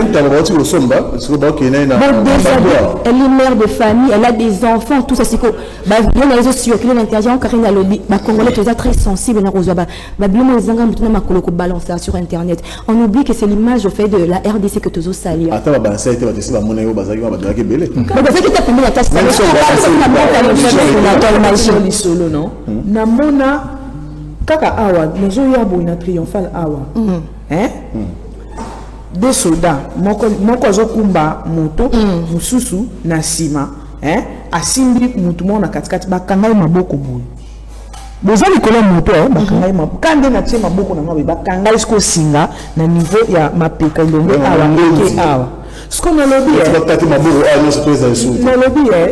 est mère de famille, elle a des enfants, tout ça, c'est que bien les réseaux sociaux, l'intérieur, Karine a lobby, Congolais tout ça très sensible, balance sur internet. On oublie que c'est l'image au fait de la RDC que tous salir. Attends, ça a été namona kaka awa nazo yabo ina triomphal awa des soldats moko zo kumba moto mususu na sima asimbi mutu mona katikati bakangai maboko boye boza likolo moto bakangai maboko kande na tie maboko na ngabe bakangai sko singa na niveau ya mapeka ndongo awa eke awa ce qu'on a lobby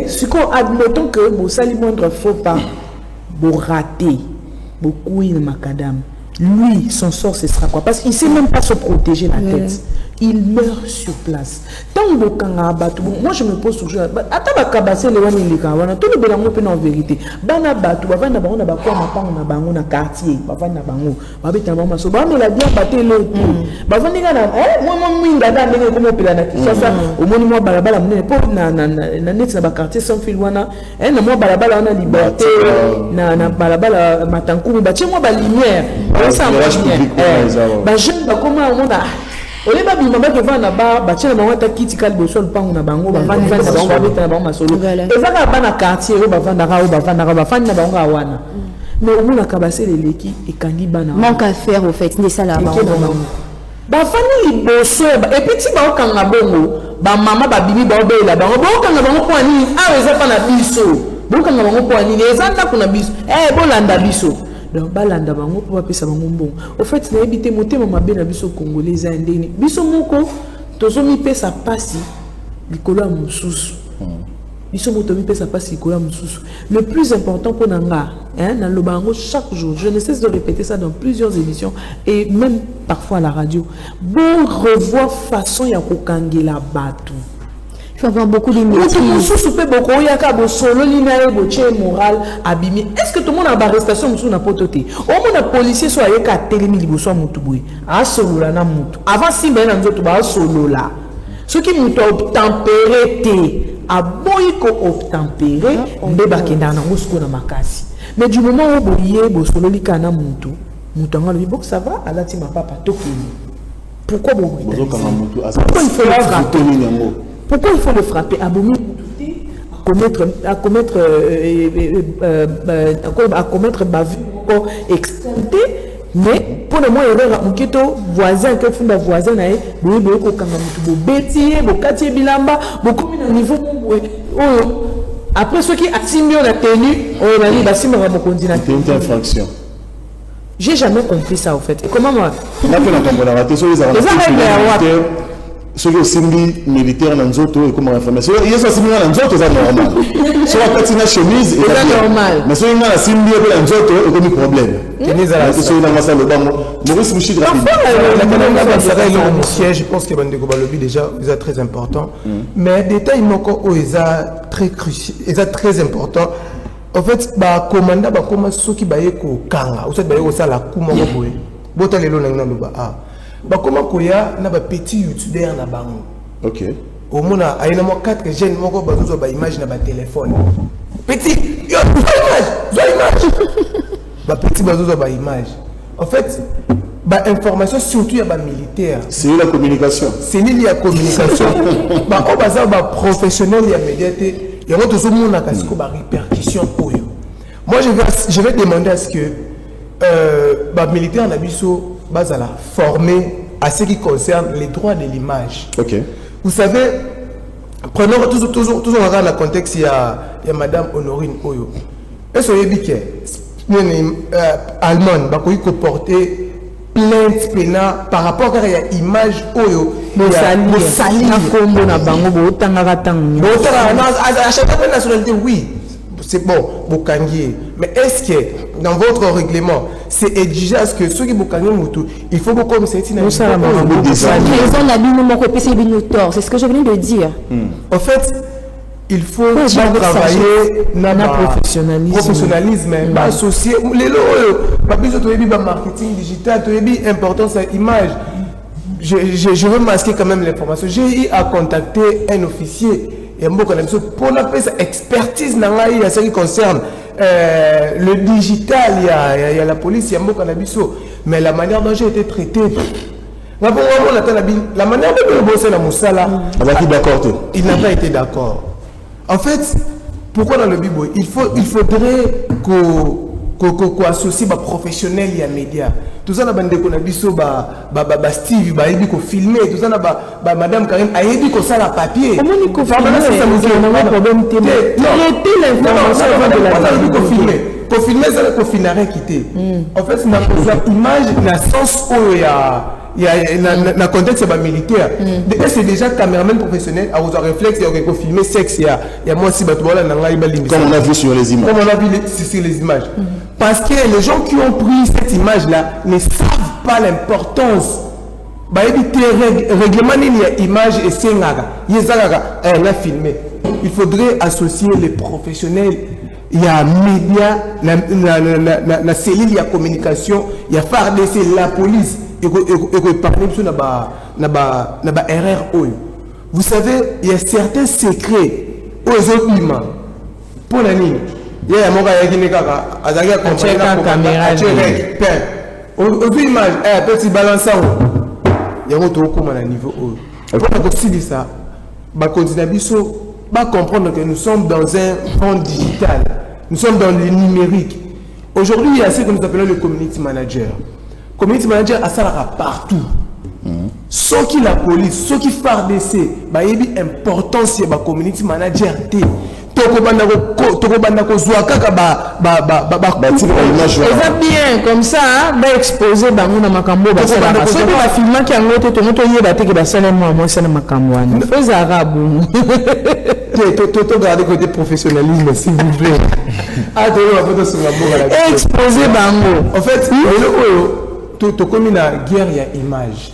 ce qu'on admettons que vous salez moindre faux pas pour rater beaucoup de macadam. Lui, son sort, ce sera quoi? Parce qu'il ne sait même pas se protéger la tête. Il meurt sur place. Tant que moi je me pose toujours. Attends, les tout le bélango peut en vérité. Bana batu, bavana bango na bakwa mapango na bango na quartier, bavana bango. Babeta bango maso. Bana la dia baté le. Bavani na moi mwinga na ndenge comme pela na Kinshasa. Au moni moi balabala mne po na net na ba quartier sans fil wana. Na moi balabala na liberté na balabala matankuru ba moi ba lumière. Ça ba jeune ba comment on a ole ba bima ba devant na ba ba tchana bango ta kiti kali boso lupango na bango ba vandi vandi na bango ba beta na bango masolo ezaka ba na quartier ba vanda ra ba vanda ra ba fandi na bango awana mais au moins kabase leleki et kandi bana manque à faire au fait ni ça là ba fandi liboso et puis ti ba okanga bongo ba mama ba bibi ba obela bango ba okanga bango kwa nini awe za pa na biso ba okanga bango kwa nini ezanda kuna biso bolanda biso donc balanda bango pour pesa bango bon au fait na habité motema mabe na biso congolais indeni biso moko tozo mi pesa pasi likolo ya mususu biso moto mi pesa pasi likolo ya mususu. Le plus important pour nanga dans le bango chaque jour, je ne cesse de répéter ça dans plusieurs émissions et même parfois à la radio, bon revoir façon ya kokangela batu. Il faut avoir beaucoup de maîtrise. Est-ce que tout le monde a une arrestation sur la pototé? Au moins, un policier soit avec un télémi liboso mutubui. A solo la na mutu. Avant si ben nan zoto ba solo la. Ce qui mutu obtempéré te. A boy ko obtempéré. Mbeba kenda na ngosko na makasi. Mais du moment où boye bo solo li kana mutu. Mutu nga lui bok ça va. Ala ti ma papa tokeni. Pourquoi bon? Pourquoi il faut la frapper? Pourquoi il faut le frapper? À commettre bavure extincté, mais pour le moment il y a un voisin qui fait un voisin après ceux qui assimilent la tenue, on a dit c'est une infraction. J'ai jamais compris ça au fait. Et comment moi? Ceux qui sont militaires dans Nzoto et comment information. Ils sont militaires dans Nzoto, c'est normal. Ceux qui ont une chemise, c'est normal. Mais ceux qui ont une militaire dans Nzoto, il y a un problème. Ceux qui ont une salle de bain, Maurice Mouchid, je pense que Bandeko Balobi déjà est très important. Mais détail moko est très crucial, est très important. En fait, bah commanda bah comment ceux qui baillent ko kanga, ou ceux qui baillent au sala kuma boye. Bota lelo na ngana ba ah. Bah comment koya na ba petit youtubeur na bango. OK. Au mona ayina mo 4 jeunes moko bazo ba image na ba téléphone. Petit yo image. Bah petit bazo ba image. En fait, bah information surtout ya ba militaire. C'est la communication. C'est lié à la communication. Bah on baza ba professionnel ya médiaté. Il y a toujours monde à casser comme répercussion. Moi, je vais demander à ce que les militaires en Abisso basala formés à ce qui concerne les droits de l'image. Ok. Vous savez, prenons toujours dans le contexte, il y a Madame Honorine Oyo. Est-ce que Allemande va porter plainte pénale par rapport à l'image Oyo? Oui, c'est bon, Bokangier. Mais est-ce que dans votre règlement, c'est exigé à ce que ceux qui Bokangier, il faut que comme c'est une c'est ce que je venais de dire. En fait, il faut travailler dans le professionnalisme, associer les marketing digital, l'importance de l'image. Je veux masquer quand même l'information. J'ai eu à contacter un officier et un pour appeler sa expertise dans ce qui concerne le digital. Il y a la police, il y a un mais la manière dont j'ai été traité. La manière dont bosser la Moussala, il n'a pas été d'accord. En fait, pourquoi dans le Bible il faudrait qu'on associe les professionnels et les médias. Tout ça, on a biso Steve, on a filmé, tout ça, Madame Karim, a dit qu'on la papier. Comment on peut filmer? Pour filmer, ça ne peut pas quitter. En fait, c'est une image, dans le sens où il y a un contexte militaire. C'est déjà caméraman professionnel, à vos réflexes, il y a filmer sexe, il y a moi aussi, comme on a vu sur les images. Comme on a vu sur les images. Parce que les gens qui ont pris cette image-là ne savent pas l'importance. Règlement, il y a image et c'est on a filmé. Il faudrait associer les professionnels. Il y a médias, la cellule, il y a communication, il y a FARDC, la police. Et parler sur la erreur. Vous savez, il y a certains secrets aux autres humains. Pour la ligne, il y a un caméra. Aux images, petit balançant. Il y a un autre niveau. Pour que ça, comprendre que nous sommes dans un monde digital. Nous sommes dans le numérique. Aujourd'hui, il y a ce que nous appelons le community manager. Community manager a ça partout. Ceux qui la police, ceux qui FARDC, il y a une importance de community manager. tokobanda kozwa kaka eza bien comme ça ba exposer bango na makambo basalaka soki bafilmaki yango te tongo toyeba te ke basala mwa mwasi na makambo wana fo ezalaka bongo togarde côté professionnalisme s'il vous plaît exposer bango en fait tokomi na guerre ya image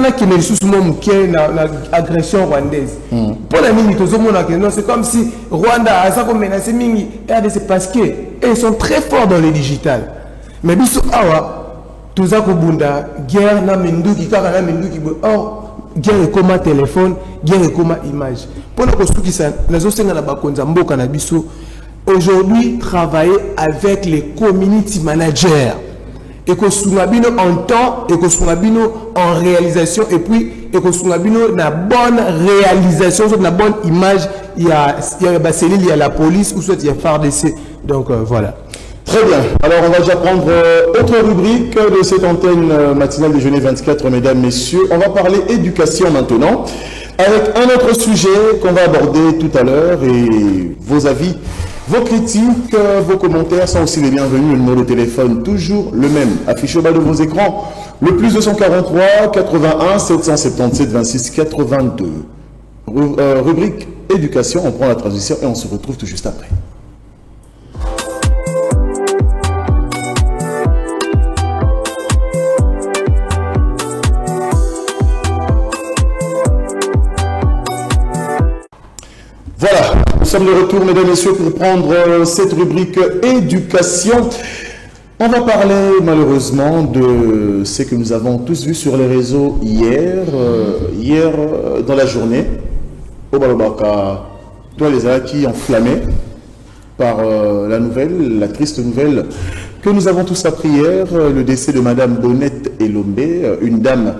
nakende lisusu mo moke na agression rwandaise mpona mingi tozomona ke non c'est comme si Rwanda aza komenase mingi RDC parce que ils sont très forts dans le digital mais biso awa toza kobunda guerre na minduki kaka na minduki or guerre ekoma téléphone guerre ekoma image mpona kosukisa nazosenga na bakonza mboka na biso aujourd'hui travailler avec les community managers et que Sungabino en temps et que Sungabino en réalisation et puis et que Sungabino na bonne réalisation sur la bonne image il y a Basseli il y a la police ou soit il y a FARDC donc voilà. Très bien. Alors on va déjà prendre autre rubrique de cette antenne matinale de Genève 24 mesdames messieurs. On va parler éducation maintenant avec un autre sujet qu'on va aborder tout à l'heure et vos avis. Vos critiques, vos commentaires sont aussi les bienvenus. Le numéro de téléphone, toujours le même, affiché au bas de vos écrans. Le plus 243 81 777 26 82. Rubrique éducation, on prend la transition et on se retrouve tout juste après. Voilà, nous sommes de retour, mesdames et messieurs, pour prendre cette rubrique éducation. On va parler malheureusement de ce que nous avons tous vu sur les réseaux hier dans la journée. Au Balobaka, toi les qui enflammés par la triste nouvelle que nous avons tous appris hier, le décès de Madame Bonnette Elombe, une dame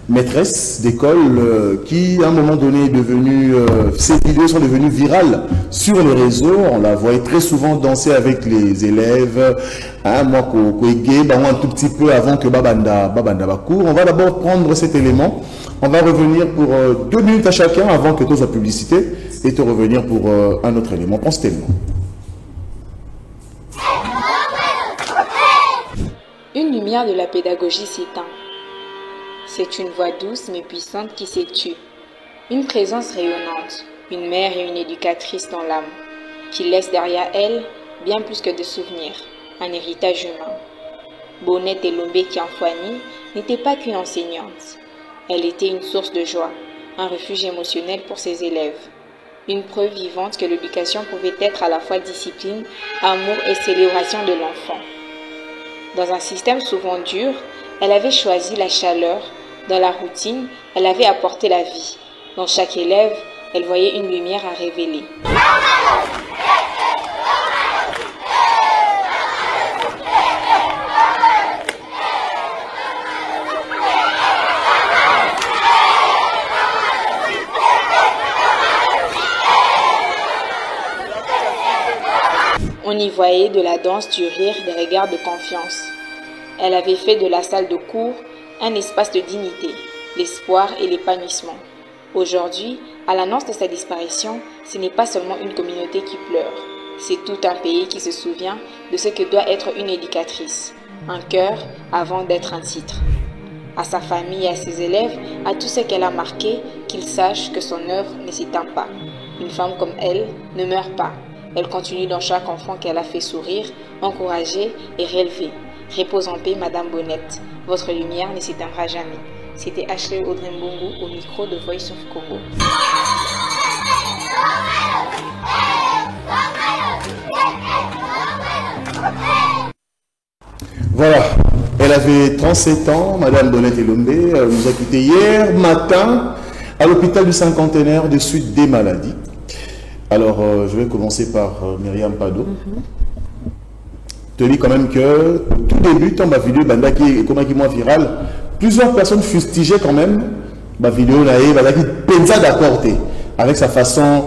maîtresse d'école qui à un moment donné est devenue, ces vidéos sont devenues virales sur les réseaux, on la voyait très souvent danser avec les élèves, moi un tout petit peu avant que Babanda Bakour. On va d'abord prendre cet élément, on va revenir pour 2 minutes à chacun avant que tout soit publicité et te revenir pour un autre élément. Prends cet élément. Une lumière de la pédagogie s'éteint. C'est une voix douce mais puissante qui s'étue. Une présence rayonnante, une mère et une éducatrice dans l'âme, qui laisse derrière elle bien plus que de souvenirs, un héritage humain. Bonnette Elombe Kianfouani n'était pas qu'une enseignante. Elle était une source de joie, un refuge émotionnel pour ses élèves. Une preuve vivante que l'éducation pouvait être à la fois discipline, amour et célébration de l'enfant. Dans un système souvent dur, elle avait choisi la chaleur. Dans la routine, elle avait apporté la vie. Dans chaque élève, elle voyait une lumière à révéler. On y voyait de la danse, du rire, des regards de confiance. Elle avait fait de la salle de cours un espace de dignité, l'espoir et l'épanouissement. Aujourd'hui, à l'annonce de sa disparition, ce n'est pas seulement une communauté qui pleure, c'est tout un pays qui se souvient de ce que doit être une éducatrice, un cœur avant d'être un titre. À sa famille et à ses élèves, à tout ce qu'elle a marqué, qu'ils sachent que son œuvre ne s'éteint pas. Une femme comme elle ne meurt pas. Elle continue dans chaque enfant qu'elle a fait sourire, encourager et relever. Repose en paix, Madame Bonnette. Votre lumière ne s'éteindra jamais. C'était Ashley Audrey Mbongo au micro de Voice of Congo. Voilà, elle avait 37 ans, Madame Bonnette Elombe, elle nous a quittés hier matin à l'hôpital du Cinquantenaire de suite des maladies. Alors, je vais commencer par Myriam Pado. Je te dis quand même que tout début, dans ma vidéo, Banda qui est comment qui moins virale, plusieurs personnes fustigeaient quand même ma vidéo, Banda qui pensa d'apporter avec sa façon,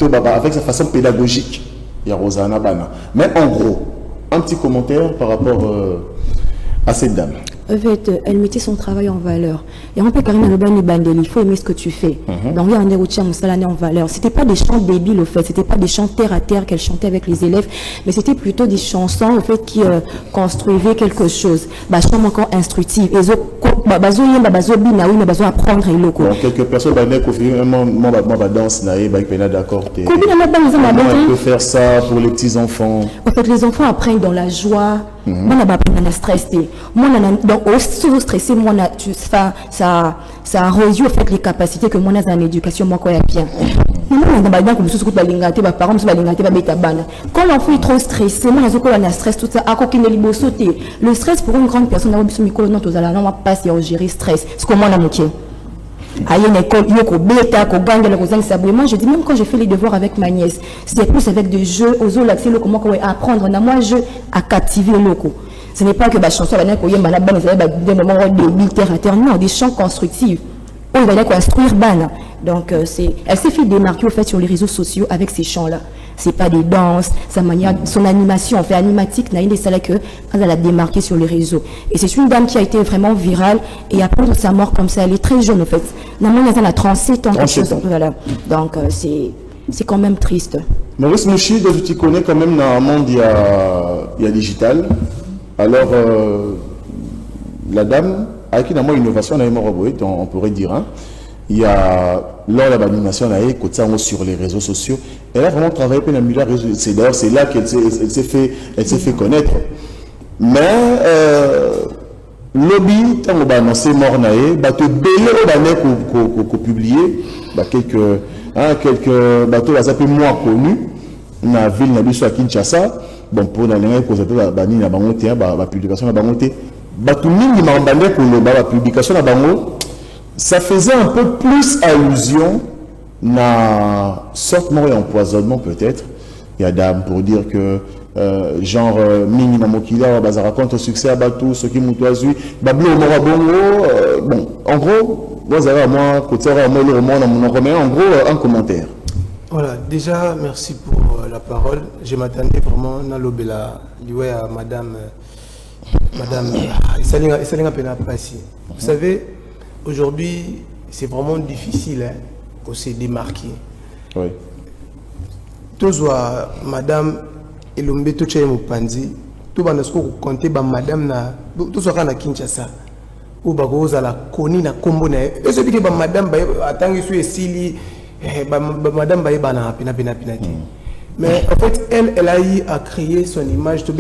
avec sa façon pédagogique, il y a Rosanna Bana. Mais en gros, un petit commentaire par rapport à cette dame. En fait, elle mettait son travail en valeur. Et on peut carrément le bain bandel, il faut aimer ce que tu fais. Donc, il y a un déroutier en valeur. C'était pas des chants débiles, au fait. C'était pas des chants terre à terre qu'elle chantait avec les élèves, mais c'était plutôt des chansons, au fait, qui construisaient quelque chose. Bah, chants encore instructives. Et apprendre et loco. Bon, quelques personnes, bah, moi, danse, d'accord. On peut faire ça pour les petits enfants. En fait, les enfants apprennent dans la joie. Moi, on a stressé. Moi, donc, aussi stressé, moi, ça a réduit, en fait, les capacités que moi, dans l'éducation, moi, quoi, bien. Quand l'enfant est trop stressé, moi, on a stress, tout ça, le stress pour une grande personne, on va passer à gérer stress. C'est comme moi, on a moqué. Moi, je dis, même quand j'ai fait les devoirs avec ma nièce, c'était plus avec des jeux, aux autres, comment apprendre. Moi, jeu à captiver le locaux. Ce n'est pas que la chanson, des moments de terre à terre, non, des chants constructifs. On va construire ban. Donc, elle s'est fait démarquer au fait sur les réseaux sociaux avec ces chants-là. C'est pas des danses, sa manière, son animation, en fait, animatique, n'a que elle a démarqué sur les réseaux. Et c'est une dame qui a été vraiment virale. Et après de sa mort comme ça, elle est très jeune, en fait. Normalement, elle a 37 ans, quelque chose. Voilà. Donc, c'est quand même triste. Maurice Mouchi, tu connais quand même dans le monde, il y a digital. Alors, la dame, avec une innovation, on pourrait dire, hein, il y a lors de l'animation sur les réseaux sociaux, elle a vraiment travaillé pour la milieu réseaux. C'est d'ailleurs c'est là qu'elle s'est fait connaître. Mais lobby, quand on a annoncé mort naé, te belé qu'on publié, quelques bateaux là ça moins connus dans la ville de Kinshasa. Bon pour la langue cause de la bani na bango té ba publication na bango té bato mingi ma bandé pour le ba publication na bango. Ça faisait un peu plus allusion à sorte mort et empoisonnement peut-être. Il y a dame pour dire que genre minimum okila ça raconte au succès à bateau ce qui m'outoisui bablo morabongo bon en gros moi côté moi le roman on remet en gros un commentaire. Voilà, déjà merci pour la parole. Je m'attendais vraiment à l'obéla lié à madame Salinga Pena Passi. Vous savez, aujourd'hui, c'est vraiment difficile hein, pour se démarquer. Oui. Tous madame Elombe Tochaye Mopanzi, tout le monde compter madame na tout ce qu'on a Kinshasa. Ou bagoza la koni na kombo na. Et ce que madame attend sur Sili. Madame Baïbana, mais en fait, elle a eu à créer son image de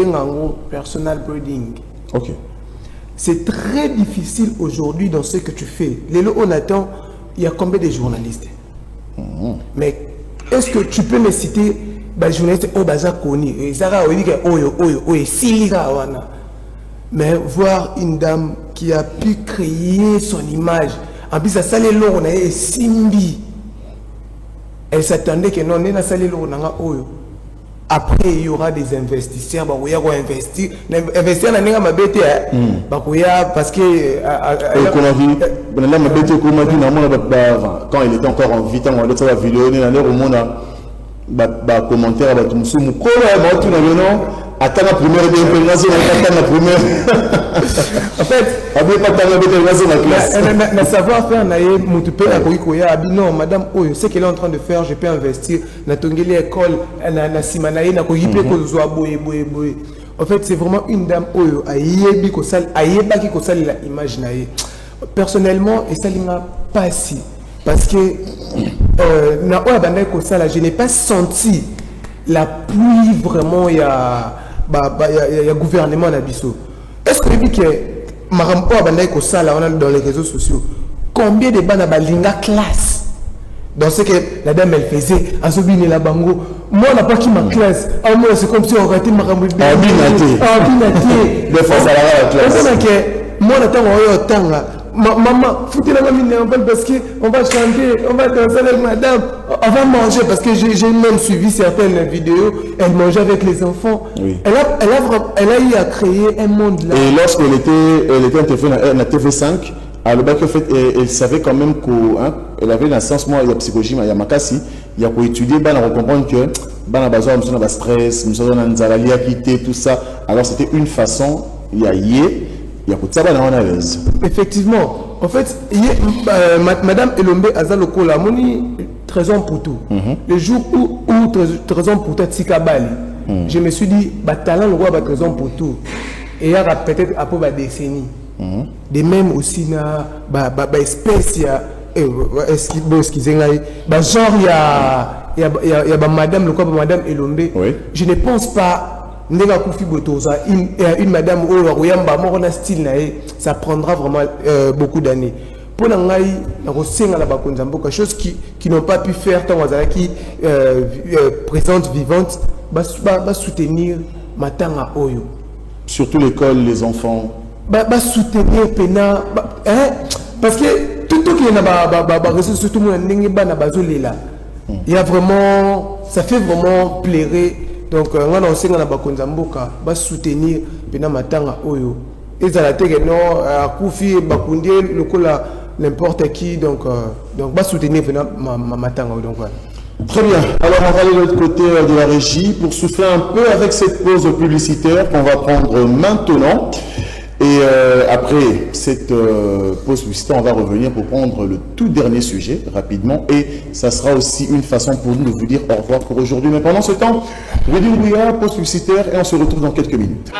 personal branding. Ok. C'est très difficile aujourd'hui dans ce que tu fais. Les lots, on attend, il y a combien de journalistes? Mais est-ce que tu peux me citer les journalistes au bazar connu? Mais voir une dame qui a pu créer son image, en plus, ça les lots, on a Simbi. Elle s'attendait que non, après il y aura des investisseurs, investir dans ma BT, parce que quand il était encore en vie, on a fait la vidéo, on a un commentaire, attends la première la première. En fait, le savoir-faire, non, madame, ce qu'elle est en train de faire, je peux investir. En fait, c'est vraiment une dame personnellement, et ça n'a pas si. Parce que je n'ai pas senti la pluie vraiment, il y a gouvernement à Bissau. Est-ce que vous dites que Marampo a dans les réseaux sociaux, combien de bannes à Balinga classe dans ce que la dame elle faisait à Zobine la Bango? Moi, on n'a pas qui ma classe. Ah, moi, c'est comme si on aurait été Marambo. Des fois, ça la classe. Moi, on attend maman, foutez la mamie parce qu'on va chanter, on va danser avec madame, on va manger parce que j'ai même suivi certaines vidéos, elle mangeait avec les enfants. Oui. Elle a eu à créer un monde là. Et lorsqu'elle était intervenue à la TV5, elle savait quand même qu'elle avait un sens, moi, il y a psychologie, il y a makasi, il y a pour étudier, on va comprendre que on a besoin de stress, on a tout ça. Alors c'était une façon, il y a il y a Koutsaba dans la l'aise. Effectivement. En fait, Madame Elombe Azaloko la moni trésor pour tout. Le jour où trésor pour tout Tikabali, je me suis dit talent le roi trésor pour tout. Et il y a peut-être après la décennie. De même aussi na espèce excusez-moi, genre il y a madame le quoi madame Elombe. Je ne pense pas une madame style ça prendra vraiment beaucoup d'années. Pour quelque chose qui n'ont pas pu faire tant qui présente vivante, soutenir matanga oyo. Surtout l'école, les enfants. Soutenir pena parce que tout qui est surtout il y a vraiment, ça fait vraiment plaire. Donc on a aussi soutenir pena matanga oyo. Et ça la tête non à Koufi Bakundi n'importe qui donc soutenir pena matanga donc voilà. Très bien. Alors on va aller de l'autre côté de la régie pour souffler un peu avec cette pause publicitaire qu'on va prendre maintenant. Et après cette pause publicitaire, on va revenir pour prendre le tout dernier sujet rapidement. Et ça sera aussi une façon pour nous de vous dire au revoir pour aujourd'hui. Mais pendant ce temps, Ready Bouya, pause publicitaire et on se retrouve dans quelques minutes.